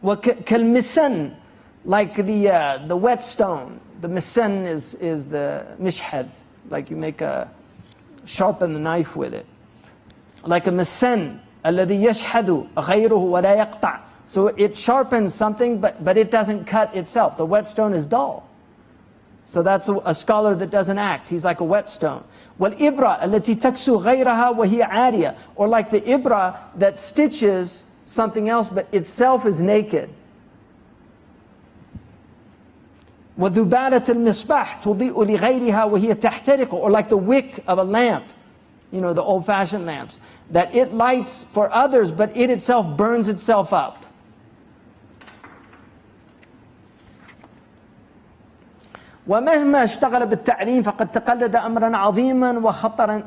كَالْمِسَنْ, like the whetstone. The misan is the mishhad, like you make sharpen the knife with it. Like a misan, الَّذِي يَشْحَدُ غَيْرُهُ وَلَا يَقْطَعُ. So it sharpens something, but it doesn't cut itself. The whetstone is dull. So that's a scholar that doesn't act. He's like a whetstone. وَالْإِبْرَةِ الَّتِي تَكْسُ غَيْرَهَا وَهِيَ عَارِيَةٌ. Or like the ibra that stitches something else, but itself is naked. وَذُبَالَةَ الْمِصْبَاحِ تُضِيءُ لِغَيْرِهَا وَهِيَ تَحْتَرِقُ. Or like the wick of a lamp, you know, the old-fashioned lamps, that it lights for others, but it itself burns itself up. ومهما اشتغل بالتعليم فقد تقلد أمرا عظيما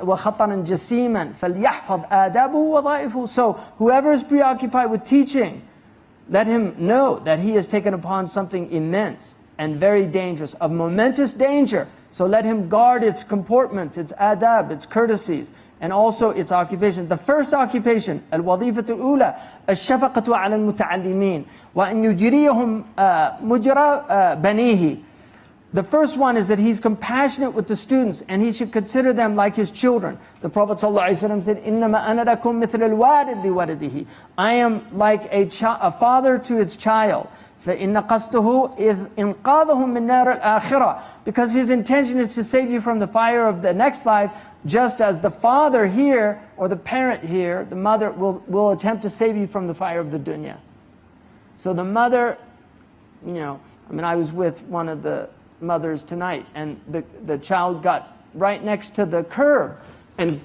وخطرا جسيما فليحفظ آدابه ووظائفه. So whoever is preoccupied with teaching, let him know that he has taken upon something immense and very dangerous, of momentous danger. So let him guard its comportments, its adab, its courtesies, and also its occupation. The first occupation, الوظيفة الأولى الشفقة على المتعلمين وأن يجريهم مجرى بنيه. The first one is that he's compassionate with the students and he should consider them like his children. The Prophet ﷺ said, إِنَّمَا أَنَا لَكُمْ مِثْلَ الْوَالِدِ لِوَلِدِهِ. I am like a father to his child. فَإِنَّ قَصْدُهُ إِذْ إِنْقَاذَهُم مِّن نَارِ الْآخِرَةِ. Because his intention is to save you from the fire of the next life, just as the father here, or the parent here, the mother, will attempt to save you from the fire of the dunya. So the mother, I was with one of the mothers tonight, and the child got right next to the curb, and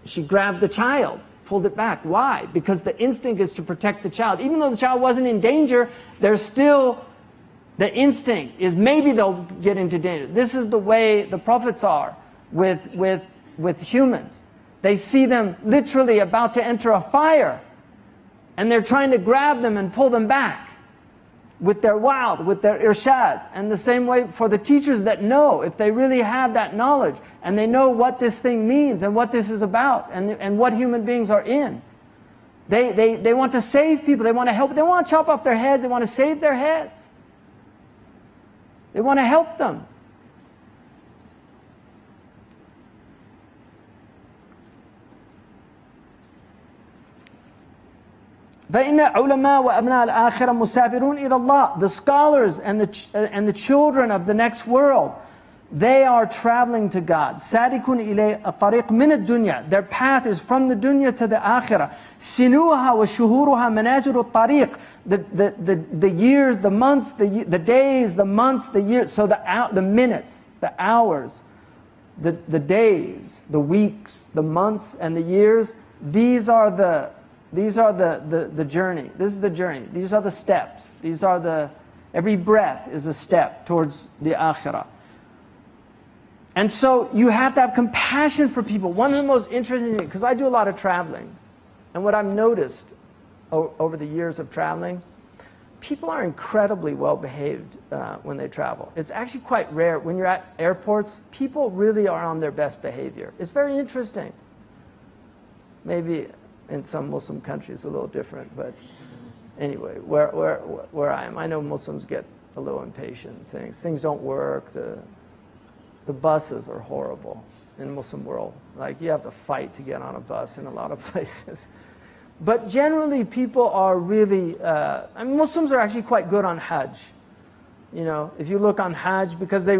she grabbed the child, pulled it back. Why? Because the instinct is to protect the child. Even though the child wasn't in danger, there's still the instinct is maybe they'll get into danger. This is the way the prophets are with humans. They see them literally about to enter a fire, and they're trying to grab them and pull them back with their wa'd, with their irshad. And the same way for the teachers that know, if they really have that knowledge and they know what this thing means and what this is about and what human beings are in. They want to save people, they want to help, they want to chop off their heads, they want to save their heads. They want to help them. فَإِنَّ عُلَمَاءَ وَأَبْنَاءَ الْآخِرَةِ مُسَافِرُونَ إِلَى اللَّهِ. The scholars and the children of the next world, they are traveling to God. سَارِكُونَ إِلَيْهِ الطَّرِيقُ مِنَ الدُّنْيَا. Their path is from the dunya to the akhirah. سِنُوهَا وَشُهُورُهَا مَنَازِلُ الطَّرِيقِ. The years, the months, the days, the months, the years, so the minutes, the hours, the days, the weeks, the months, and the years, these are the journey. This is the journey. These are the steps. Every breath is a step towards the akhirah. And so you have to have compassion for people. One of the most interesting things, because I do a lot of traveling, and what I've noticed over the years of traveling, people are incredibly well behaved when they travel. It's actually quite rare. When you're at airports, people really are on their best behavior. It's very interesting. Maybe in some Muslim countries a little different, but anyway, where I am, I know Muslims get a little impatient. Things don't work. The buses are horrible in the Muslim world. Like, you have to fight to get on a bus in a lot of places. But generally, people are really, Muslims are actually quite good on Hajj. If you look on Hajj, because they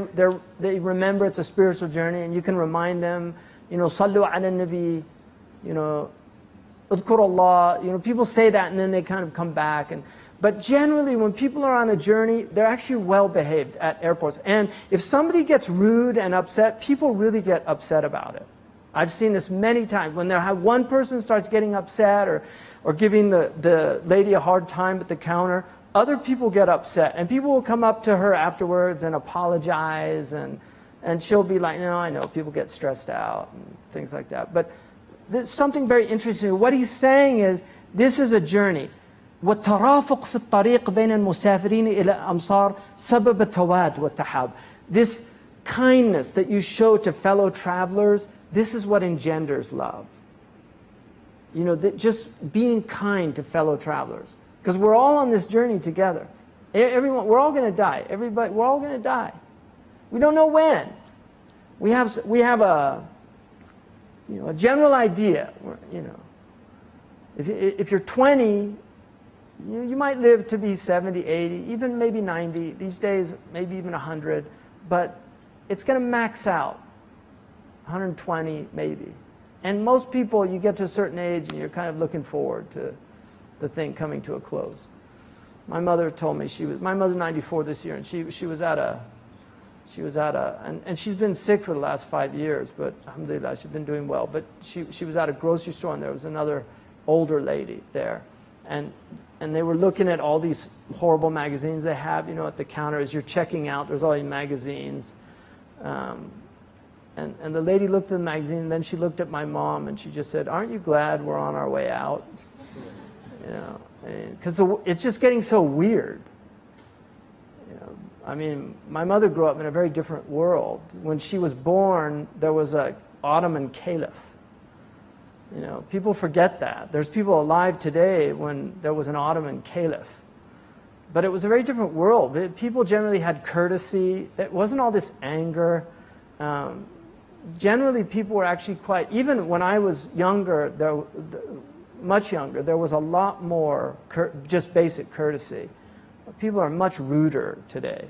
remember it's a spiritual journey, and you can remind them, Sallu ala nabi, Udkur Allah, people say that and then they kind of come back. But generally, when people are on a journey, they're actually well behaved at airports. And if somebody gets rude and upset, people really get upset about it. I've seen this many times. When one person starts getting upset or giving the lady a hard time at the counter, other people get upset. And people will come up to her afterwards and apologize. And she'll be like, no, I know, people get stressed out and things like that. But there's something very interesting. What he's saying is, this is a journey. وَالتَّرَافُقْ فِي الطَّرِيقِ بَيْنَ الْمُسَافِرِينَ إِلَى الْأَمْصَارِ سَبَبَ التَّوَادُ وَالتَّحَابُ. This kindness that you show to fellow travelers, this is what engenders love. Just being kind to fellow travelers. Because we're all on this journey together. Everyone, we're all going to die. Everybody, we're all going to die. We don't know when. We have a general idea. If you're 20, you might live to be 70, 80, even maybe 90. These days, maybe even 100. But it's going to max out. 120, maybe. And most people, you get to a certain age and you're kind of looking forward to the thing coming to a close. My mother told me my mother's 94 this year, and she was at a, and she's been sick for the last 5 years, but alhamdulillah, she's been doing well. But she was at a grocery store, and there was another older lady there. And they were looking at all these horrible magazines they have, at the counter as you're checking out. There's all these magazines. And the lady looked at the magazine, and then she looked at my mom, and she just said, "Aren't you glad we're on our way out?" Because it's just getting so weird. My mother grew up in a very different world. When she was born, there was an Ottoman caliph. People forget that. There's people alive today when there was an Ottoman caliph. But it was a very different world. People generally had courtesy. It wasn't all this anger. Generally, people were actually quite, even when I was younger, much younger, there was a lot more just basic courtesy. People are much ruder today.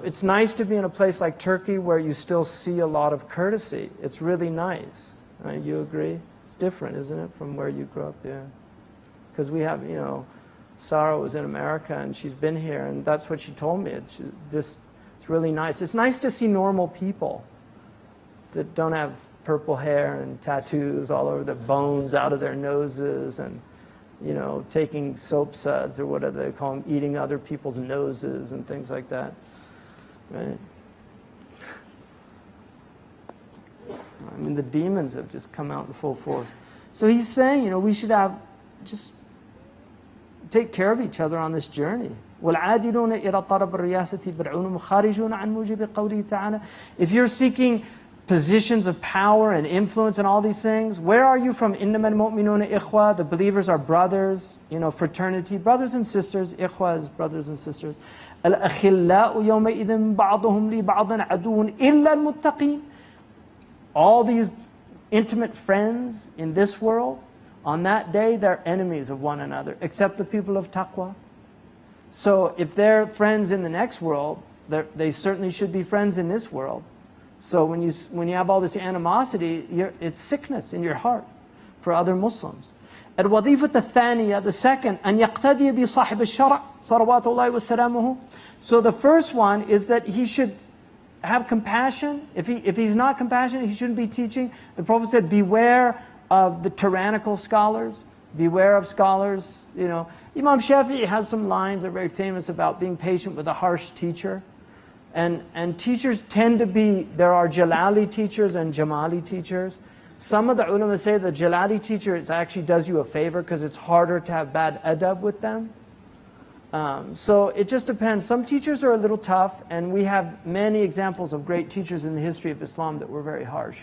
It's nice to be in a place like Turkey where you still see a lot of courtesy. It's really nice. Right? You agree? It's different, isn't it, from where you grew up? Yeah. Because we have, you know, Sarah was in America and she's been here, and that's what she told me. It's really nice. It's nice to see normal people that don't have purple hair and tattoos all over the bones out of their noses, and, you know, taking soap suds or whatever they call them, eating other people's noses and things like that. Right? I mean, the demons have just come out in full force. So he's saying, you know, we should just take care of each other on this journey. وَالْعَادِلُونَ إِلَى طَلَبِ الرِّيَاسَةِ بِالْعُلُومِ خَارِجُونَ عَنْ مُوجِبِ قَوْلِهِ تَعَالَى. If you're seeking positions of power and influence and all these things, where are you from? إِنَّمَا الْمُؤْمِنُونَ إِخْوَةً. The believers are brothers, you know, fraternity, brothers and sisters. إِخْوَة is brothers and sisters. الْأَخِلَّاءُ يَوْمَئِذٍ بَعْضُهُمْ لِبَعْضٍ عَدُوٌّ إِلَّا الْمُتَّقِينَ. All these intimate friends in this world, on that day, they're enemies of one another, except the people of taqwa. So if they're friends in the next world, they certainly should be friends in this world. So when you have all this animosity, it's sickness in your heart for other Muslims. الوظيفة الثانية, the second, أن يقتدي بصاحب الشرع صلوات الله وسلامه. So the first one is that he should have compassion. If he's not compassionate, he shouldn't be teaching. The Prophet said, beware of the tyrannical scholars. Beware of scholars. You know, Imam Shafi'i has some lines that are very famous about being patient with a harsh teacher. And teachers tend to be, there are Jalali teachers and Jamali teachers. Some of the ulama say the Jalali teacher actually does you a favor because it's harder to have bad adab with them. So it just depends. Some teachers are a little tough, and we have many examples of great teachers in the history of Islam that were very harsh.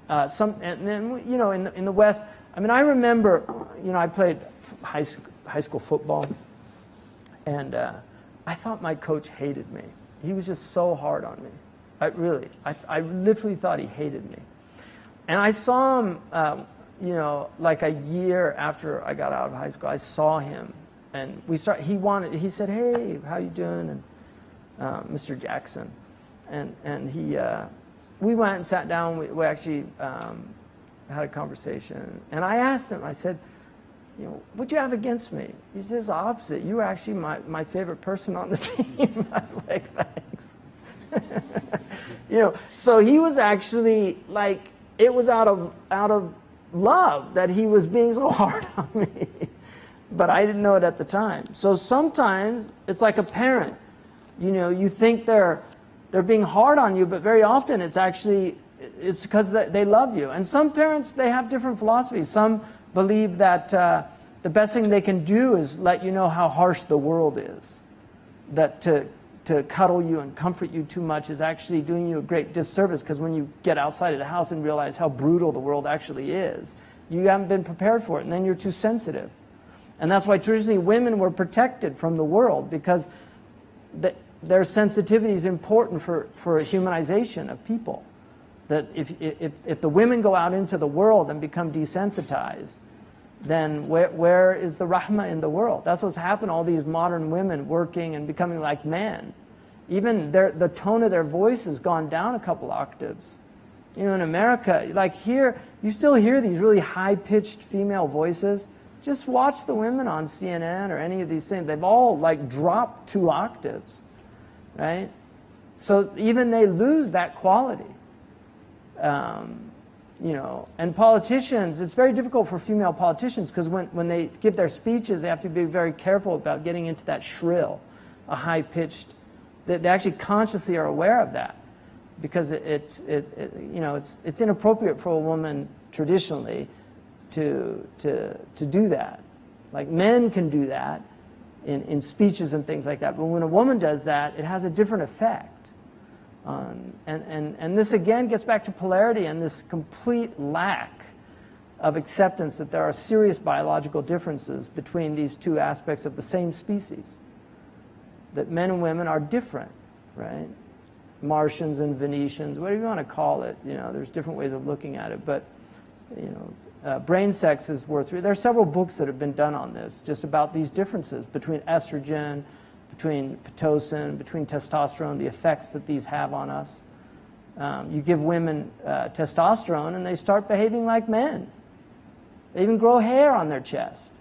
And then, you know, in the West, I mean, I remember, you know, I played high school football, and I thought my coach hated me. He was just so hard on me. I literally thought he hated me. And I saw him, you know, like a year after I got out of high school, I saw him. And he said, hey, how you doing? And Mr. Jackson. And we went and sat down, we actually had a conversation. And I asked him, I said, you know, what'd you have against me? He says the opposite. You were actually my favorite person on the team. I was like, thanks. You know, so he was actually like, it was out of love that he was being so hard on me. But I didn't know it at the time. So sometimes it's like a parent. You know, you think they're being hard on you, but very often it's because they love you. And some parents, they have different philosophies. Some believe that the best thing they can do is let you know how harsh the world is. That to cuddle you and comfort you too much is actually doing you a great disservice, because when you get outside of the house and realize how brutal the world actually is, you haven't been prepared for it, and then you're too sensitive. And that's why traditionally women were protected from the world, because their sensitivity is important for humanization of people. That if the women go out into the world and become desensitized, then where is the rahmah in the world? That's what's happened to all these modern women working and becoming like men. Even the tone of their voice has gone down a couple octaves. You know, in America, like here, you still hear these really high-pitched female voices. Just watch the women on CNN or any of these things. They've all like dropped 2 octaves, right? So even they lose that quality. You know, and politicians, it's very difficult for female politicians, because when they give their speeches, they have to be very careful about getting into that shrill, a high-pitched. They actually consciously are aware of that, because it's inappropriate for a woman traditionally to do that. Like men can do that in speeches and things like that, but when a woman does that, it has a different effect. And this again gets back to polarity and this complete lack of acceptance that there are serious biological differences between these two aspects of the same species. That men and women are different, right? Martians and Venetians, whatever you want to call it, there's different ways of looking at it, but, brain sex is worth, there are several books that have been done on this, just about these differences between estrogen, between Pitocin, between testosterone, the effects that these have on us. You give women testosterone and they start behaving like men. They even grow hair on their chest,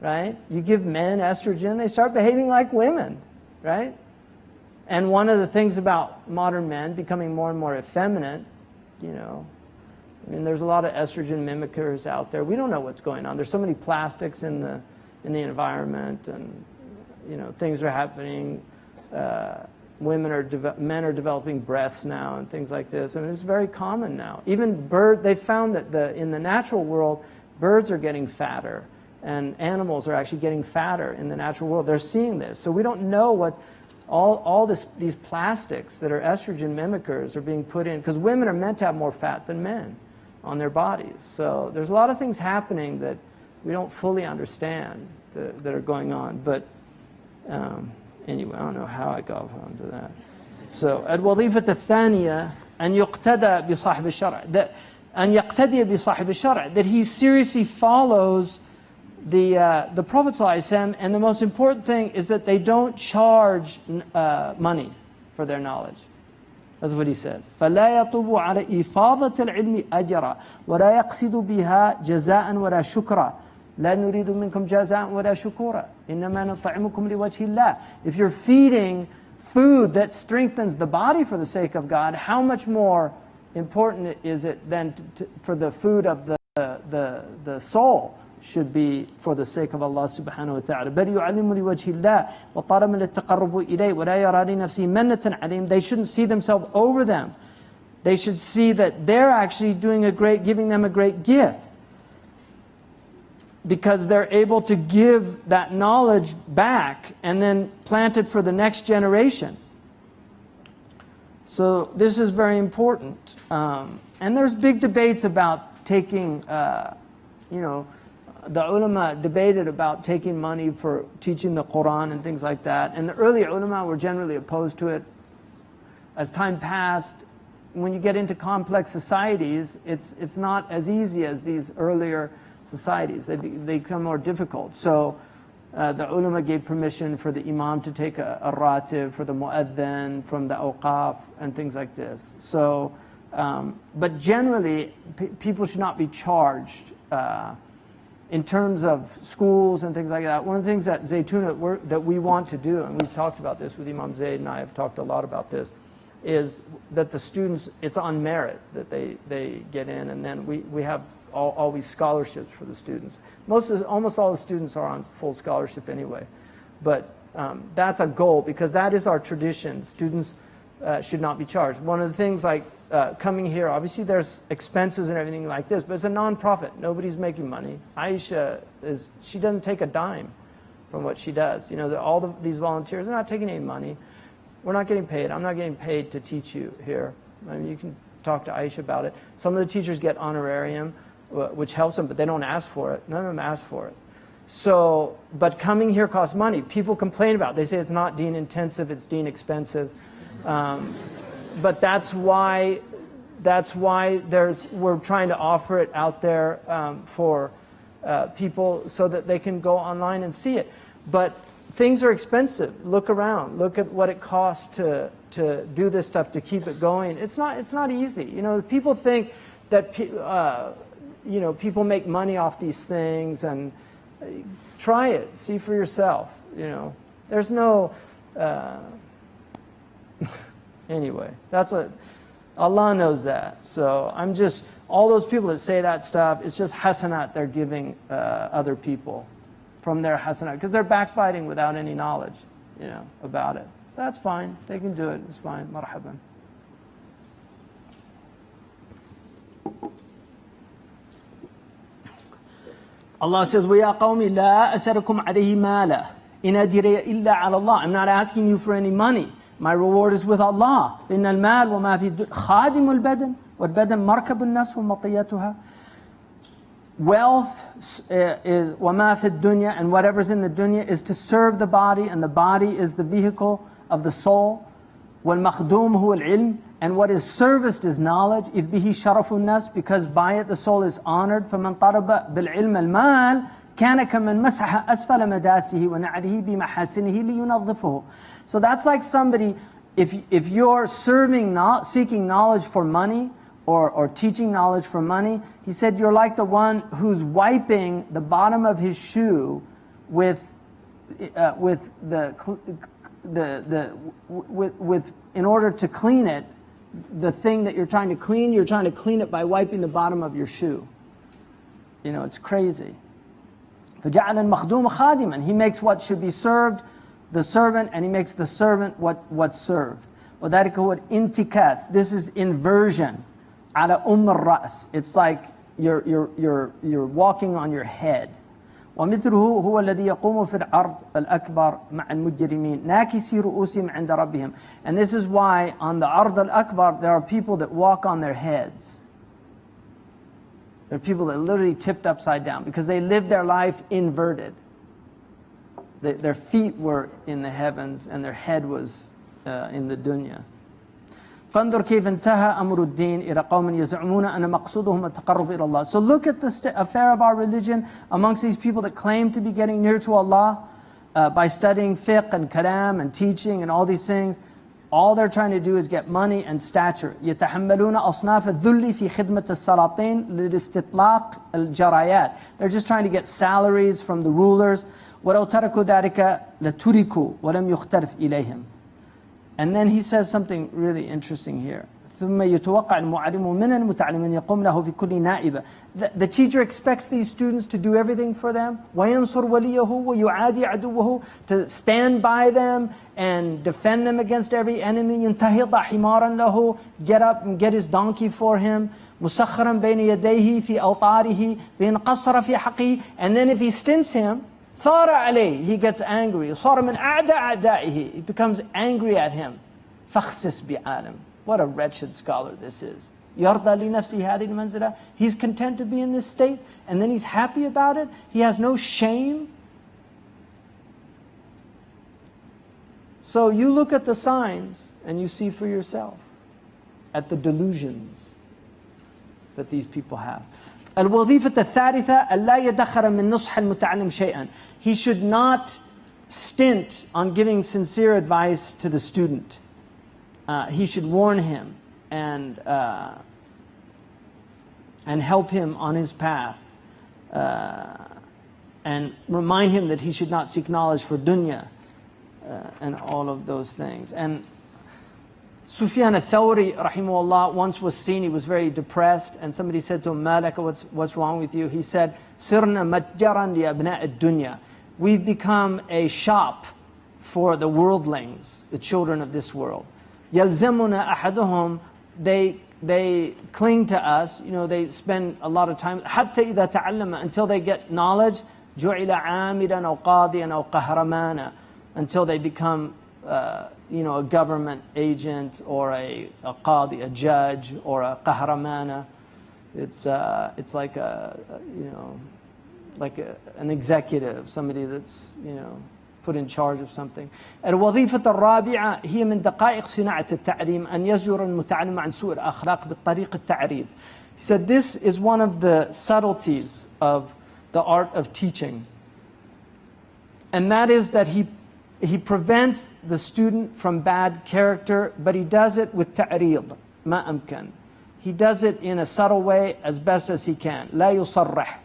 right? You give men estrogen, they start behaving like women, right? And one of the things about modern men becoming more and more effeminate, there's a lot of estrogen mimickers out there. We don't know what's going on. There's so many plastics in the environment, and things are happening. Men are developing breasts now and things like this. I mean, it's very common now. Even they found that in the natural world, birds are getting fatter, and animals are actually getting fatter in the natural world. They're seeing this. So we don't know what these plastics that are estrogen mimickers are being put in, because women are meant to have more fat than men on their bodies. So there's a lot of things happening that we don't fully understand that are going on. But anyway, I don't know how I got onto that. So الوظيفة الثانية أن يقتدى بصاحب الشرع, أن يقتدي بصاحب الشرع, that he seriously follows the Prophet ﷺ, and the most important thing is that they don't charge money for their knowledge. That's what he says. فَلَا يَطُبُ عَلَى إِفَاضَةِ الْعِلْمِ أَجْرًا وَلَا يَقْصِدُ بِهَا جَزَاءً وَلَا شُكْرًا لَا نُرِيدُ مِنْكُمْ جَزَاءً وَلَا شُكُورًا إِنَّمَا نُطْعِمُكُمْ لِوَجْهِ اللَّهِ. If you're feeding food that strengthens the body for the sake of God, how much more important is it than for the food of the soul should be for the sake of Allah subhanahu wa ta'ala. بَلْ يُعَلِّمُ لِوَجْهِ اللَّهِ وَطَالَمَ لِلتَّقَرُّبُ إِلَيْهِ وَلَا يَرَى لِنَفْسِهِ مَنَّةً عَلَيْهِمْ. They shouldn't see themselves over them. They should see that they're actually giving them a great gift, because they're able to give that knowledge back and then plant it for the next generation. So this is very important. And there's big debates about taking, the ulama debated about taking money for teaching the Quran and things like that. And the early ulama were generally opposed to it. As time passed, when you get into complex societies, it's not as easy as these earlier societies. They become more difficult. So the ulama gave permission for the imam to take a ratib, for the mu'adhin, from the awqaf, and things like this. So, but generally, people should not be charged in terms of schools and things like that. One of the things that Zaytuna, that we want to do, and we've talked about this with Imam Zayd, and I have talked a lot about this, is that the students, it's on merit that they get in, and then we have always scholarships for the students. Almost all the students are on full scholarship anyway. But that's a goal, because that is our tradition. Students should not be charged. One of the things like coming here, obviously there's expenses and everything like this, but it's a non-profit. Nobody's making money. Aisha, she doesn't take a dime from what she does. All these volunteers are not taking any money. We're not getting paid. I'm not getting paid to teach you here. I mean, you can talk to Aisha about it. Some of the teachers get honorarium, which helps them, but they don't ask for it. None of them ask for it. So, but coming here costs money. People complain about it. They say it's not Deen intensive, it's Deen expensive. But that's why we're trying to offer it out there for people so that they can go online and see it. But things are expensive. Look around. Look at what it costs to do this stuff, to keep it going. It's not easy. People think that people make money off these things, and try it. See for yourself. There's no. Anyway, Allah knows that. So I'm just, all those people that say that stuff, it's just hasanat they're giving other people from their hasanat, because they're backbiting without any knowledge, about it. So that's fine. They can do it. It's fine. Marhaban. Allah says, وَيَا قَوْمِ لَا أَسَرُكُمْ عَلَيْهِ مَالًا إِنْ أَجْرِيَ إِلَّا عَلَى اللَّهِ. I'm not asking you for any money. My reward is with Allah. إِنَّ الْمَالَ وَمَا فِي خَادِمُ الْبَدَنِ وَالْبَدَنِ مَرْكَبُ النَّفْسِ وَمَطِيَّتُهَا. wealth is وَمَا فِي الدُّنْيَا, and whatever's in the dunya is to serve the body, and the body is the vehicle of the soul. وَالْمَخْدُومُ هُوَ الْعِلْمُ, and what is serviced is knowledge. إِذْ بِهِ شَرَفُ النَّاسِ, because by it the soul is honored. فَمَنْ طَلَبَ بِالْعِلْمِ الْمَالِ كَانَ كَمَنْ مَسَحَ أَسْفَلَ مَدَاسِهِ وَنَعْلِهِ بِمَحَاسِنِهِ لِيُنَظِّفُهُ. So that's like somebody, if you're seeking knowledge for money, or teaching knowledge for money, he said you're like the one who's wiping the bottom of his shoe with in order to clean it, the thing that you're trying to clean it by wiping the bottom of your shoe. You know, it's crazy. فَجَعَلَ الْمَخْدُومَ خَادِمًا, he makes what should be served the servant, and he makes the servant what's served. وَذَلِكَ هُوَ الْإِنْتِكَاسِ, this is inversion. عَلَى الرَّأْسِ, it's like you're walking on your head. ومثله هو الذي يقوم في العرض الأكبر مع المجرمين ناكسي رؤوسهم عند ربهم. And this is why on the Ard al-Akbar there are people that walk on their heads. There are people that literally tipped upside down because they lived their life inverted. Their feet were in the heavens and their head was in the dunya. فانظر كيف انتهى أمر الدين إلى قوم يزعمون أن مقصودهم التقرب إلى الله. So look at the affair of our religion amongst these people that claim to be getting near to Allah by studying fiqh and kalam and teaching and all these things. All they're trying to do is get money and stature. يتحملون أصناف الذل في خدمة السلاطين للاستطلاق الجرايات. They're just trying to get salaries from the rulers. ولو تركوا ذلك لتركوا ولم يختلف إليهم. And then he says something really interesting here. ثم يتوقع المعلم من المتعلم يقوم له في كل نائبة. The teacher expects these students to do everything for them. وينصر وليه ويعادي عدوه, to stand by them and defend them against every enemy. ينتهض حمارا له, get up and get his donkey for him. مسخرا بين يديه في أوطاره فإن قصر في حقه. And then if he stints him, ثار عليه, he gets angry. صار من أعداء أعدائه, he becomes angry at him. فاخسس بعالم. What a wretched scholar this is. يرضى لنفسه هذه المنزلة. He's content to be in this state and then he's happy about it. He has no shame. So you look at the signs and you see for yourself at the delusions that these people have. الوظيفة الثالثة ألا يدخر من نصح المتعلم شيئا. He should not stint on giving sincere advice to the student. He should warn him and help him on his path and remind him that he should not seek knowledge for dunya and all of those things. And Sufyan al-Thawri, rahimahullah, once was seen, he was very depressed, and somebody said to him, Malaka, what's wrong with you? He said, Sirna matjaran li abna' ad-dunya. We've become a shop for the worldlings, the children of this world. Yalzamuna ahaduhum, they cling to us, you know, they spend a lot of time, hatta idha ta'allama, until they get knowledge, ju'ila amidan aw qadiyan aw qahramana, until they become you know, a government agent or a qadi, a judge, or a qahramana. It's like an executive, somebody that's, you know, put in charge of something. الوظيفة الرابعة هي من دقائق صناعة التعليم أن يزجر المتعلم عن سوء الأخلاق بالطريق التعريض. He said this is one of the subtleties of the art of teaching, and that is that he prevents the student from bad character, but he does it with ta'reed, ما أمكن. He does it in a subtle way as best as he can. لا يصرح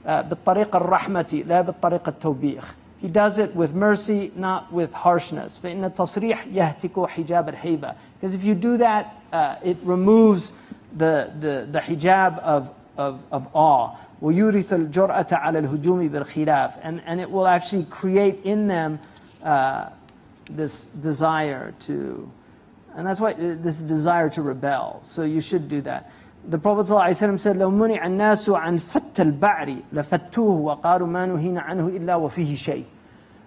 بالطريقة الرحمة لا بالطريقة التوبيخ. He does it with mercy, not with harshness. فإن التصريح يهتك حجاب الهيبة. Because if you do that, it removes the hijab of awe. ويورث الجرأة على الهجوم بالخلاف. And it will actually create in them this desire to, and that's why this desire to rebel. So you should do that. The Prophet ﷺ said, لو منع الناس عن فت البعر لفتوه وقالوا ما نهينا عنه إلا وفيه شيء.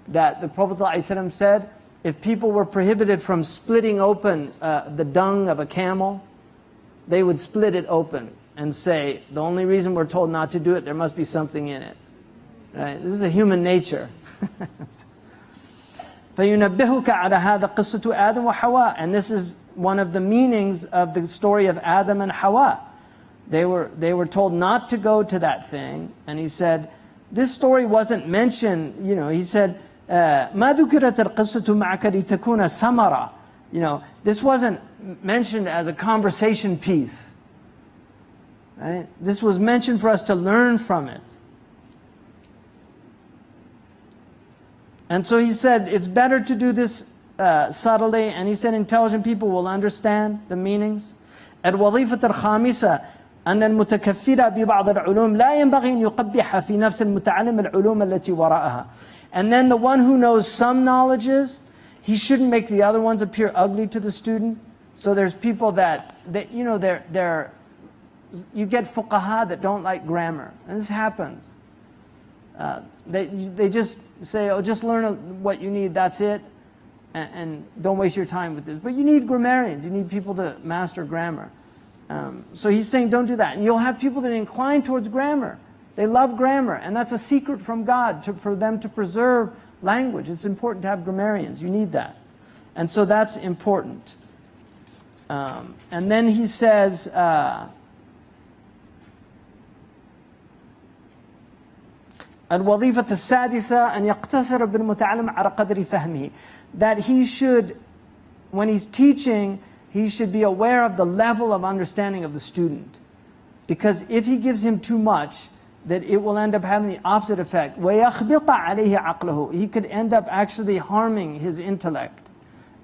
That the Prophet ﷺ said, if people were prohibited from splitting open the dung of a camel, they would split it open. and say, the only reason we're told not to do it, there must be something in it. Right? This is a human nature. فَيُنَبِّهُكَ عَلَى هَذَا قِصَّةُ آدَمَ وَحَوَاء. And this is one of the meanings of the story of Adam and Hawa. They were told not to go to that thing, and he said, this story wasn't mentioned, he said, مَا ذُكِرَتِ الْقِصَّةُ مَعَكَ لِتَكُونَ سَمَرًا. This wasn't mentioned as a conversation piece. Right? This was mentioned for us to learn from it. And so he said, it's better to do this subtly, and he said intelligent people will understand the meanings. الوظيفة الخامسة أن المتكفر ببعض العلوم لا ينبغي أن يقبح في نفس المتعلم العلوم التي وراءها. And then the one who knows some knowledges, he shouldn't make the other ones appear ugly to the student. So there's people that you get fuqaha that don't like grammar, and this happens. They just say, oh, just learn what you need, that's it, and don't waste your time with this. But you need grammarians, you need people to master grammar. So he's saying don't do that. And you'll have people that incline towards grammar. They love grammar, and that's a secret from God for them to preserve language. It's important to have grammarians, you need that. And so that's important. And then he says, الوظيفة السادسة أن يقتصر بالمتعلم على قدر فهمه. That he should, when he's teaching, he should be aware of the level of understanding of the student. Because if he gives him too much, that it will end up having the opposite effect. وَيَخْبِطَ عَلَيْهِ عَقْلَهُ. He could end up actually harming his intellect.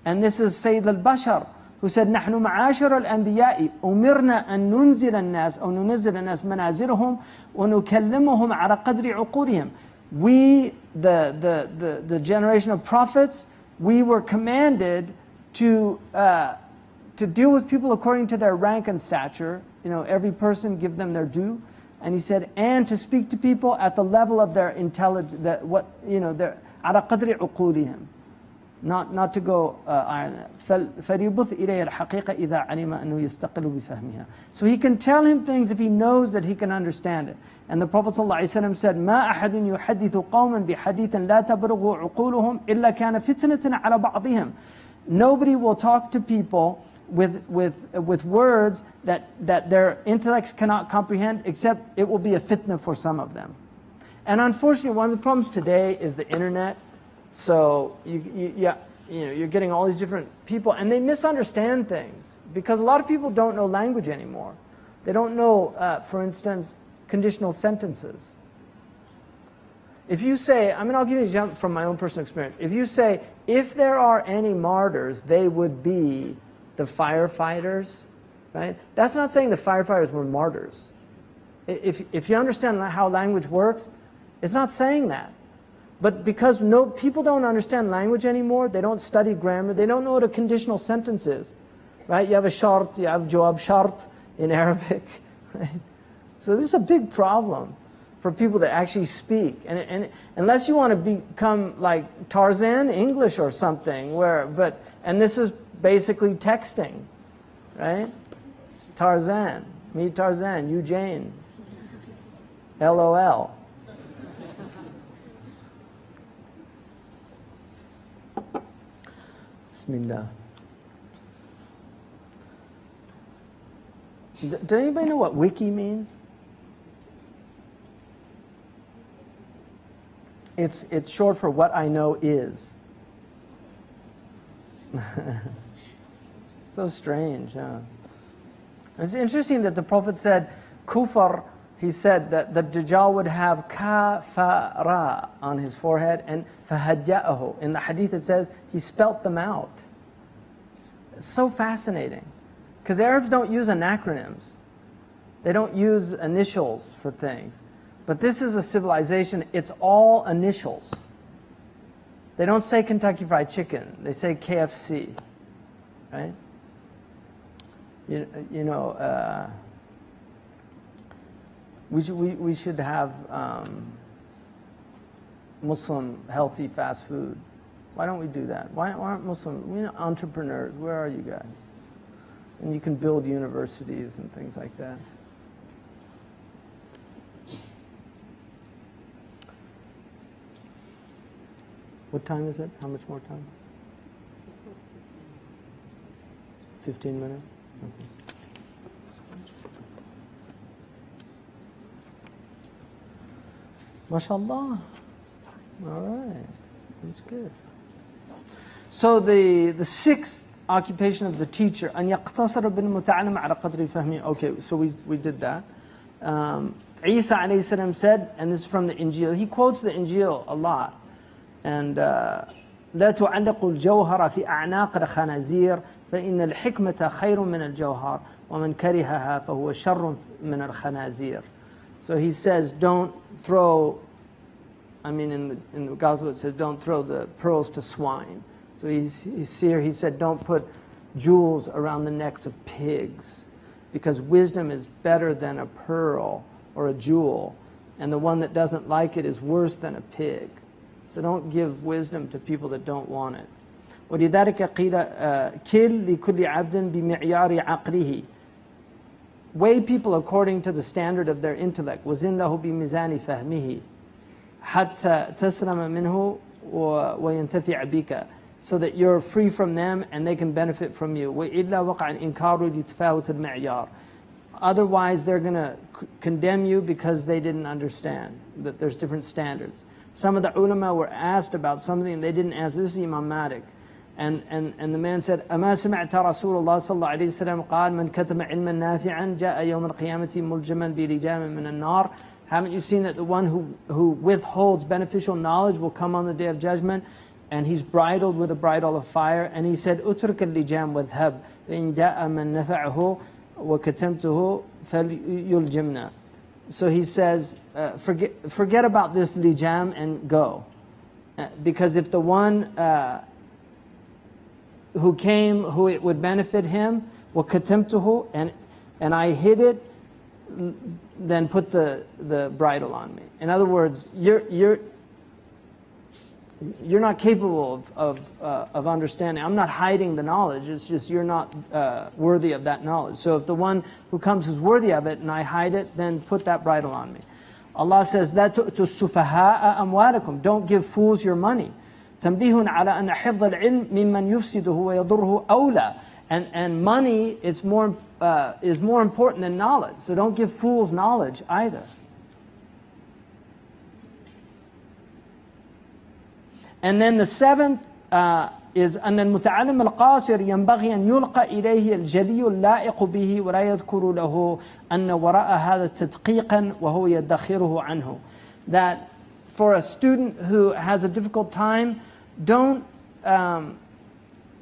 And this is Sayyid al-Bashar, who said, نحن معاشر الأنبياء أمرنا أن ننزل الناس أو ننزل الناس منازلهم ونكلمهم على قدر عقولهم. We, the generation of prophets, we were commanded to deal with people according to their rank and stature. Every person give them their due. And he said, and to speak to people at the level of their intelligence, their على قدر عقولهم. Not to go iron that. فَلْيُبُثْ إِلَيَ الْحَقِيقَ إِذَا عَلِمَ أَنَّهُ يَسْتَقِلُ بِفَهْمِهَا. So he can tell him things if he knows that he can understand it. And the Prophet ﷺ said, مَا أَحَدٌ يُحَدِّثُ قَوْمًا بِحَدِيثٍ لَا تَبْلُغُ عُقُولُهُم إِلَّا كَانَ فِتْنَةً عَلَى بَعْضِهِمْ. Nobody will talk to people with words that their intellects cannot comprehend, except it will be a fitna for some of them. And unfortunately, one of the problems today is the internet. So you're getting all these different people, and they misunderstand things because a lot of people don't know language anymore. They don't know, for instance, conditional sentences. If you say, I'll give you an example from my own personal experience. If you say, if there are any martyrs, they would be the firefighters, right? That's not saying the firefighters were martyrs. If you understand how language works, it's not saying that. But because people don't understand language anymore, they don't study grammar, they don't know what a conditional sentence is, right? You have a shart, you have jawab shart in Arabic, right? So this is a big problem for people that actually speak. And unless you want to become like Tarzan English or something, and this is basically texting, right? It's Tarzan, me Tarzan, you Jane, LOL. Bismillah. Does anybody know what wiki means? It's short for what I know is. So strange, huh? It's interesting that the Prophet said, Kufar, he said that the Dajjal would have kafara on his forehead and fahajja'ahu. In the hadith it says he spelt them out. It's so fascinating. Because Arabs don't use acronyms. They don't use initials for things. But this is a civilization, it's all initials. They don't say Kentucky Fried Chicken, they say KFC, right? We should have Muslim healthy fast food. Why don't we do that? Why aren't Muslim entrepreneurs? Where are you guys? And you can build universities and things like that. What time is it? How much more time? 15 minutes? Okay. MashaAllah. All right. That's good. So the sixth occupation of the teacher, أن يقتصر بالمتعلم على قدر فهمه. Okay, so we did that. Isa alayhi salam said, and this is from the Injil, he quotes the Injil a lot, and لا تعلق الجوهر في أعناق الخنازير فإن الحكمة خير من الجوهر ومن كرهها فهو شر من الخنازير. So he says, don't throw, in the gospel it says, don't throw the pearls to swine. So he's here, he said, don't put jewels around the necks of pigs, because wisdom is better than a pearl or a jewel, and the one that doesn't like it is worse than a pig. So don't give wisdom to people that don't want it. ولذلك قيل كل لكل عبد بمعيار عقله. Weigh people according to the standard of their intellect. وزن له بميزان فهمه حتى تسلم منه وينتفع بك, so that you're free from them and they can benefit from you. وإلا وقع الإنكار لتفاوت المعيار. Otherwise, they're going to condemn you because they didn't understand that there's different standards. Some of the ulama were asked about something and they didn't answer. This is Imam Malik. And the man said, أما سمعت رسول الله صلى الله عليه وسلم قال من كتم علما نافعا جاء يوم القيامة ملجما بلجام من النار. Haven't you seen that the one who withholds beneficial knowledge will come on the day of judgment and he's bridled with a bridle of fire? And he said, أترك اللجام واذهب فإن جاء من نفعه وكتمته فليلجمنا. So he says, forget about this lijam and go. Because if the one who came, who it would benefit him, وكتمته, and I hid it, then put the bridle on me. In other words, you're not capable of understanding. I'm not hiding the knowledge. It's just you're not worthy of that knowledge. So if the one who comes who's worthy of it and I hide it, then put that bridle on me. Allah says, لا تؤتوا السفهاء أموالكم. Don't give fools your money. تنبيه على أن حفظ العلم ممن يفسده ويضره أولى. And money is more important than knowledge. So don't give fools knowledge either. And then the seventh is أن المتعلم القاصر ينبغي أن يلقى إليه الجلي اللائق به ولا يذكر له أن وراء هذا تدقيقا وهو يدخره عنه. That for a student who has a difficult time, don't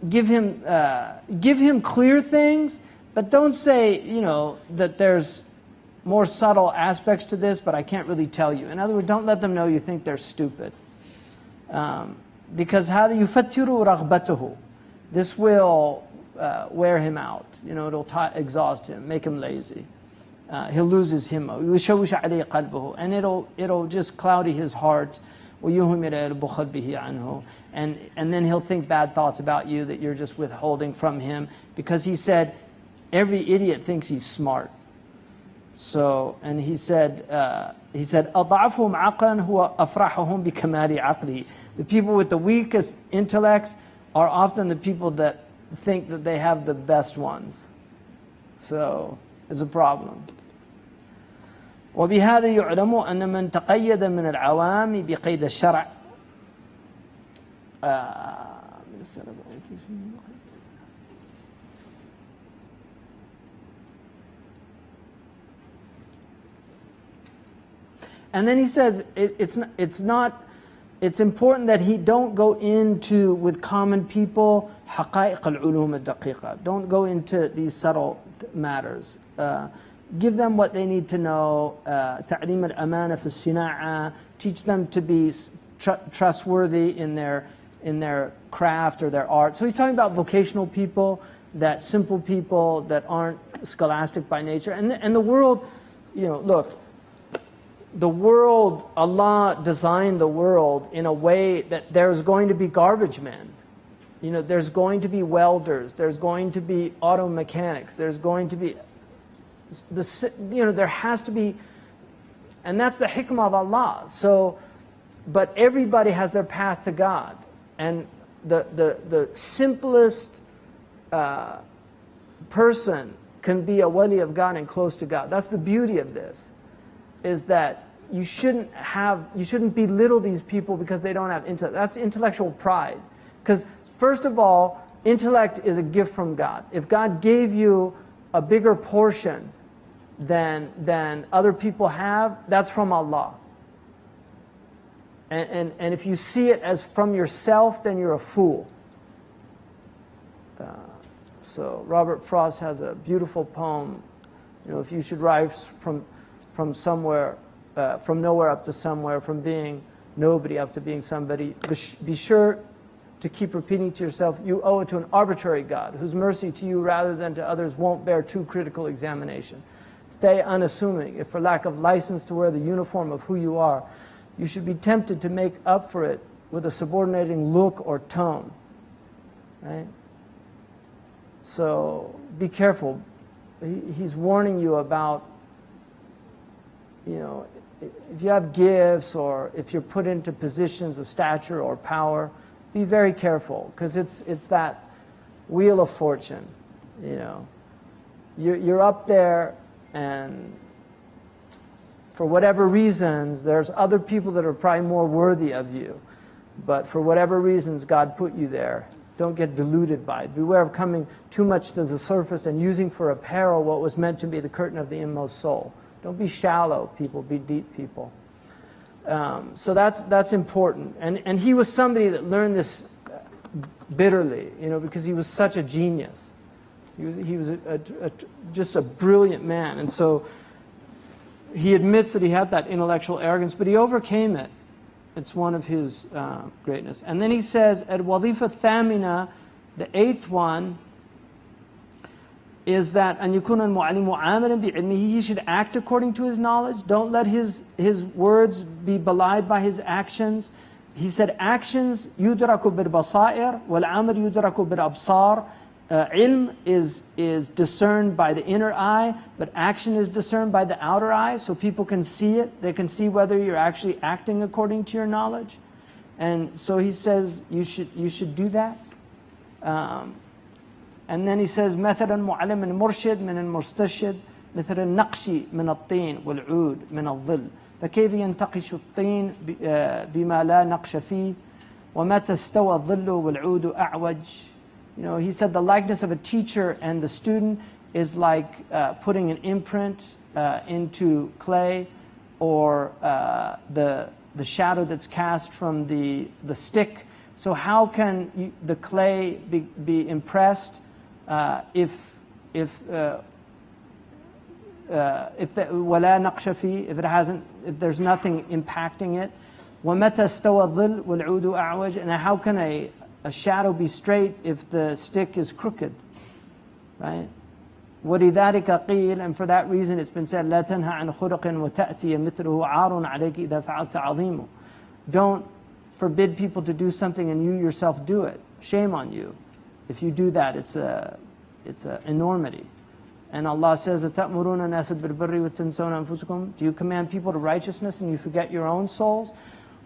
give him clear things, but don't say, that there's more subtle aspects to this, but I can't really tell you. In other words, don't let them know you think they're stupid. Because هذا يفتر رغبته. This will wear him out. It'll exhaust him, make him lazy. He'll lose his himma. ويشوش عليه قلبه, and it'll just cloudy his heart. ويهمل البخل به عنه, and then he'll think bad thoughts about you that you're just withholding from him, because he said every idiot thinks he's smart. So, and he said أضعفهم عقلا هو أفرحهم بكمال عقله. The people with the weakest intellects are often the people that think that they have the best ones. So, it's a problem. وبهذا يعلم أن من تقيد من العوام بقيد الشرع And then he says it's important that he don't go into with common people حقائق العلوم الدقيقة. Don't go into these subtle matters. Give them what they need to know. تعليم الأمانة في الصناعة. Teach them to be trustworthy in their craft or their art. So he's talking about vocational people, that simple people that aren't scholastic by nature. And the world, look, the world, Allah designed the world in a way that there's going to be garbage men. There's going to be welders. There's going to be auto mechanics. There's going to be, there has to be, and that's the hikmah of Allah. So but everybody has their path to God. And the simplest person can be a wali of God and close to God. That's the beauty of this, is that you shouldn't belittle these people because they don't have intellect. That's intellectual pride. Because first of all, intellect is a gift from God. If God gave you a bigger portion than other people have, that's from Allah. And if you see it as from yourself, then you're a fool. So Robert Frost has a beautiful poem. You know, if you should rise from somewhere, from nowhere up to somewhere, from being nobody up to being somebody, be sure to keep repeating to yourself, you owe it to an arbitrary God, whose mercy to you rather than to others won't bear too critical examination. Stay unassuming, if for lack of license to wear the uniform of who you are, you should be tempted to make up for it with a subordinating look or tone. Right? So be careful. He's warning you about, you know, if you have gifts or if you're put into positions of stature or power, be very careful, because it's that wheel of fortune. You know, you're up there, and for whatever reasons, there's other people that are probably more worthy of you, but for whatever reasons, God put you there. Don't get deluded by it. Beware of coming too much to the surface and using for apparel what was meant to be the curtain of the inmost soul. Don't be shallow people, be deep people. So that's important. And he was somebody that learned this bitterly, you know, because he was such a genius. He was just a brilliant man. And so he admits that he had that intellectual arrogance, but he overcame it. It's one of his greatness. And then he says, at Wadifa Thamina, the 8th one, is that أن يكون المعلم عاملا بعلمه, he should act according to his knowledge. Don't let his words be belied by his actions. He said, actions يدرك بالبصائر والعمل يدرك بالأبصار. Ilm is discerned by the inner eye, but action is discerned by the outer eye, so people can see it. They can see whether you're actually acting according to your knowledge. And so he says you should do that. And then he says, مثلا معلم المرشد من المستشهد مثل النقش من الطين والعود من الظل فكيف ينتقش الطين بما لا نقش فيه ومتى استوى الظل والعود أعوج. You know, he said the likeness of a teacher and the student is like putting an imprint into clay, or the shadow that's cast from the stick. So how can the clay be impressed if ولا نقش فيه, if there's nothing impacting it? ومتى استوى الظل والعود أعوج. And how can a shadow be straight if the stick is crooked, right? وَلِذَلِكَ قِيلَ, and for that reason it's been said, لَا تَنْهَ عَنْ خُلُقٍ وَتَأْتِيَ مِثْلُهُ عَارٌ عَلَيْكِ إِذَا فَعَلْتَ عَظِيمُ. Don't forbid people to do something and you yourself do it. Shame on you. If you do that, it's a enormity. And Allah says, أَتَأْمُرُونَ النَّاسَ بِالْبِرِّ وَتَنْسَوْنَ أَنفُسَكُمْ. Do you command people to righteousness and you forget your own souls?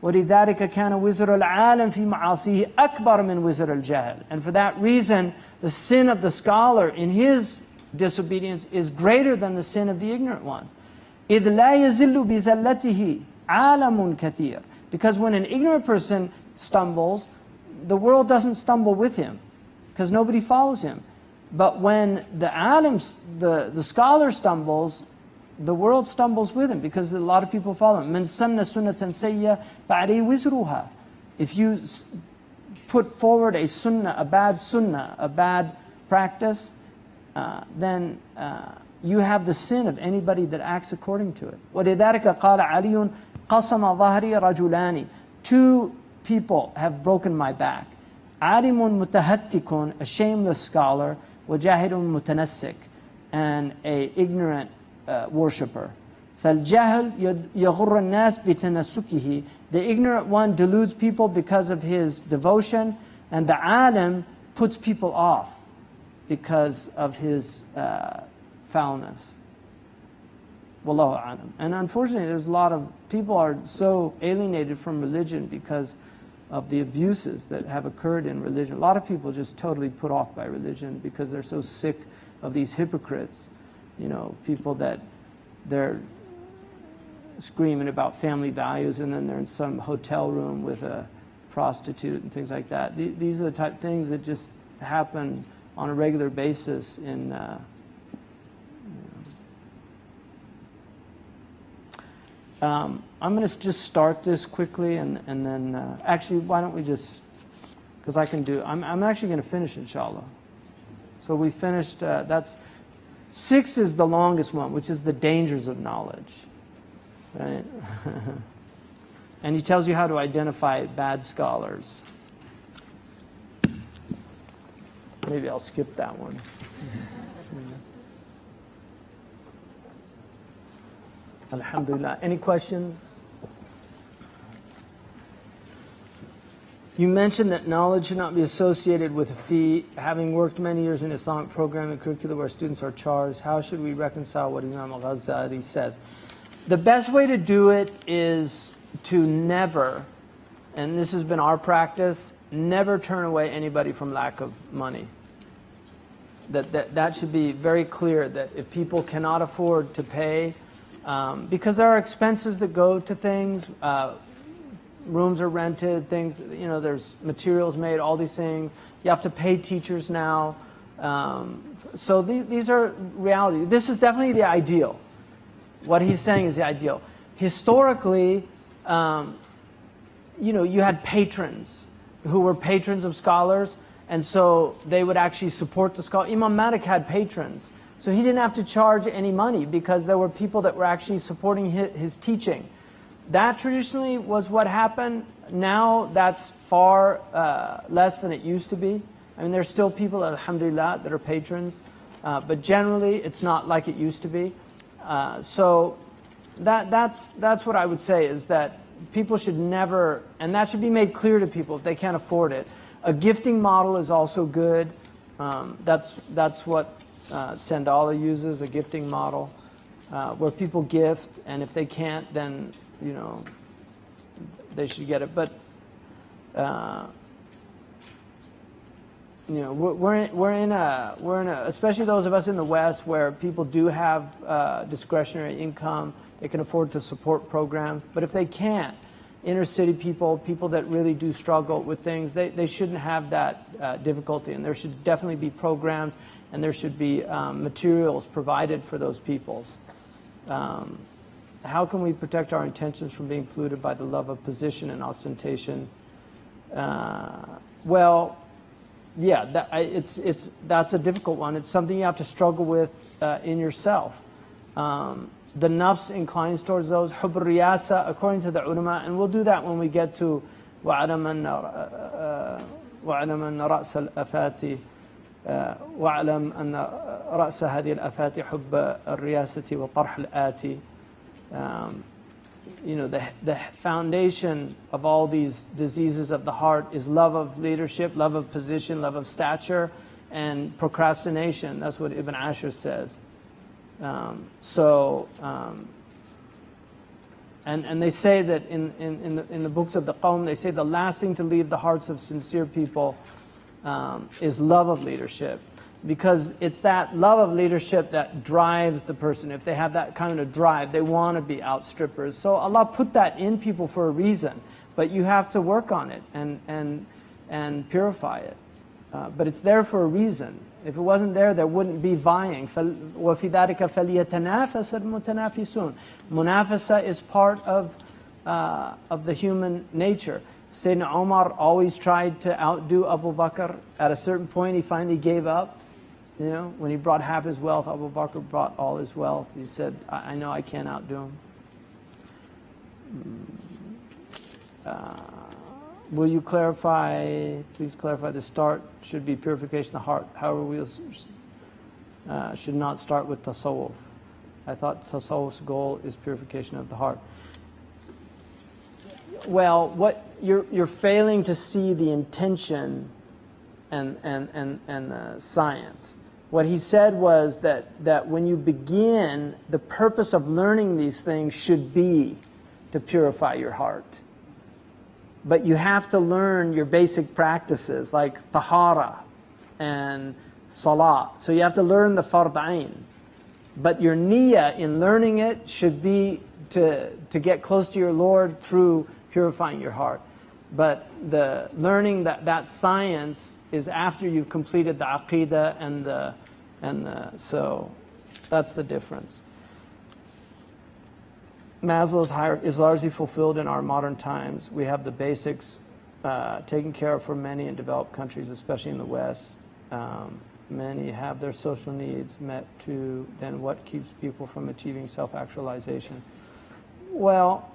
وَلِذَلِكَ كَانَ وِزْرُ الْعَالِمِ فِي مَعَاصِيهِ أَكْبَرَ مِنْ وِزْرِ الْجَهْلِ. And for that reason, the sin of the scholar in his disobedience is greater than the sin of the ignorant one. إِذْ لَا يَزِلُّ بِزَلَّتِهِ عَالَمٌ كَثِيرٌ. Because when an ignorant person stumbles, the world doesn't stumble with him, because nobody follows him. But when the alim, the scholar stumbles, the world stumbles with him, because a lot of people follow him. مَنْ سَنَّ سُنَّةً سَيِّئَةً فَعَلَيْهِ وِزْرُهَا. If you put forward a sunnah, a bad practice, then you have the sin of anybody that acts according to it. وَلِذَلِكَ قَالَ عَلِيٌّ قَسَمَ ظَهْرِي رَجُلَانِ. 2 people have broken my back. عَالِمٌ مُتَهَتِّكٌ, a shameless scholar, وَجَاهِلٌ مُتَنَسِّكٌ, and a ignorant worshipper. فَالْجَهْلُ يَغُرُّ النَّاسِ بِتَنَسُّكِهِ. The ignorant one deludes people because of his devotion, and the alim puts people off because of his foulness. Wallahu a'lam. And unfortunately, there's a lot of people are so alienated from religion because of the abuses that have occurred in religion. A lot of people just totally put off by religion because they're so sick of these hypocrites. You know, people that they're screaming about family values and then they're in some hotel room with a prostitute and things like that. These are the type of things that just happen on a regular basis in I'm going to just start this quickly and then actually why don't we just, because I can do, I'm actually going to finish inshallah. So we finished, that's 6 is the longest one, which is the dangers of knowledge, right? And he tells you how to identify bad scholars. Maybe I'll skip that one. Alhamdulillah. Any questions? You mentioned that knowledge should not be associated with a fee. Having worked many years in Islamic programming curricula where students are charged, how should we reconcile what Imam Ghazali says? The best way to do it is to never, and this has been our practice, never turn away anybody from lack of money. That should be very clear, that if people cannot afford to pay, because there are expenses that go to things, rooms are rented, things, you know, there's materials made, all these things. You have to pay teachers now. So these are reality. This is definitely the ideal. What he's saying is the ideal. Historically, you know, you had patrons who were patrons of scholars, and so they would actually support the scholar. Imam Malik had patrons. So he didn't have to charge any money because there were people that were actually supporting his teaching. That traditionally was what happened. Now that's far less than it used to be. I mean, there's still people, alhamdulillah, that are patrons, but generally it's not like it used to be. So that's what I would say, is that people should never, and that should be made clear to people if they can't afford it. A gifting model is also good. That's what Sandala uses, a gifting model, where people gift, and if they can't, then, you know, they should get it. But you know, we're in a, especially those of us in the West, where people do have discretionary income, they can afford to support programs. But if they can't, inner city people that really do struggle with things, they shouldn't have that difficulty, and there should definitely be programs, and there should be materials provided for those peoples. How can we protect our intentions from being polluted by the love of position and ostentation? Well, yeah, that's a difficult one. It's something you have to struggle with in yourself. The nafs inclines towards those. Hubb riyasa, according to the ulama, and we'll do that when we get to wa'alam anna ra's al-afati wa'alam anna ra's hadhihi al-afati hubb al-riyasati wa tarh al-ati. You know, the foundation of all these diseases of the heart is love of leadership, love of position, love of stature, and procrastination. That's what Ibn Ashur says. And they say that in the books of the Qawm, they say the last thing to leave the hearts of sincere people is love of leadership. Because it's that love of leadership that drives the person. If they have that kind of drive, they want to be outstrippers. So Allah put that in people for a reason, but you have to work on it and purify it. But it's there for a reason. If it wasn't there, there wouldn't be vying. وَفِي ذَلِكَ فَلْيَتَنَافَسَ الْمُتَنَافِسُونَ. Munafasa is part of the human nature. Sayyidina Umar always tried to outdo Abu Bakr. At a certain point, he finally gave up. You know, when he brought half his wealth, Abu Bakr brought all his wealth. He said, I know I can't outdo him. Will you clarify, please clarify, the start should be purification of the heart. However, we should not start with tasawwuf. I thought tasawwuf's goal is purification of the heart. Well, what you're failing to see the intention and the science. What he said was that when you begin, the purpose of learning these things should be to purify your heart. But you have to learn your basic practices like tahara and salah. So you have to learn the fard ain. But your niyyah in learning it should be to get close to your Lord through purifying your heart. But the learning that science is after you've completed the aqidah so that's the difference. Maslow's hierarchy is largely fulfilled in our modern times. We have the basics taken care of for many in developed countries, especially in the West. Many have their social needs met too. Then what keeps people from achieving self-actualization? Well,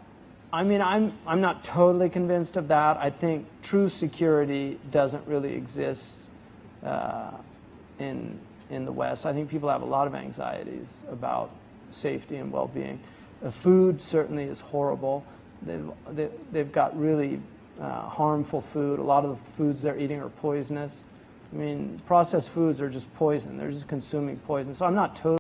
I mean, I'm not totally convinced of that. I think true security doesn't really exist in the West. I think people have a lot of anxieties about safety and well-being. The food certainly is horrible. They've got really harmful food. A lot of the foods they're eating are poisonous. I mean, processed foods are just poison. They're just consuming poison. So I'm not totally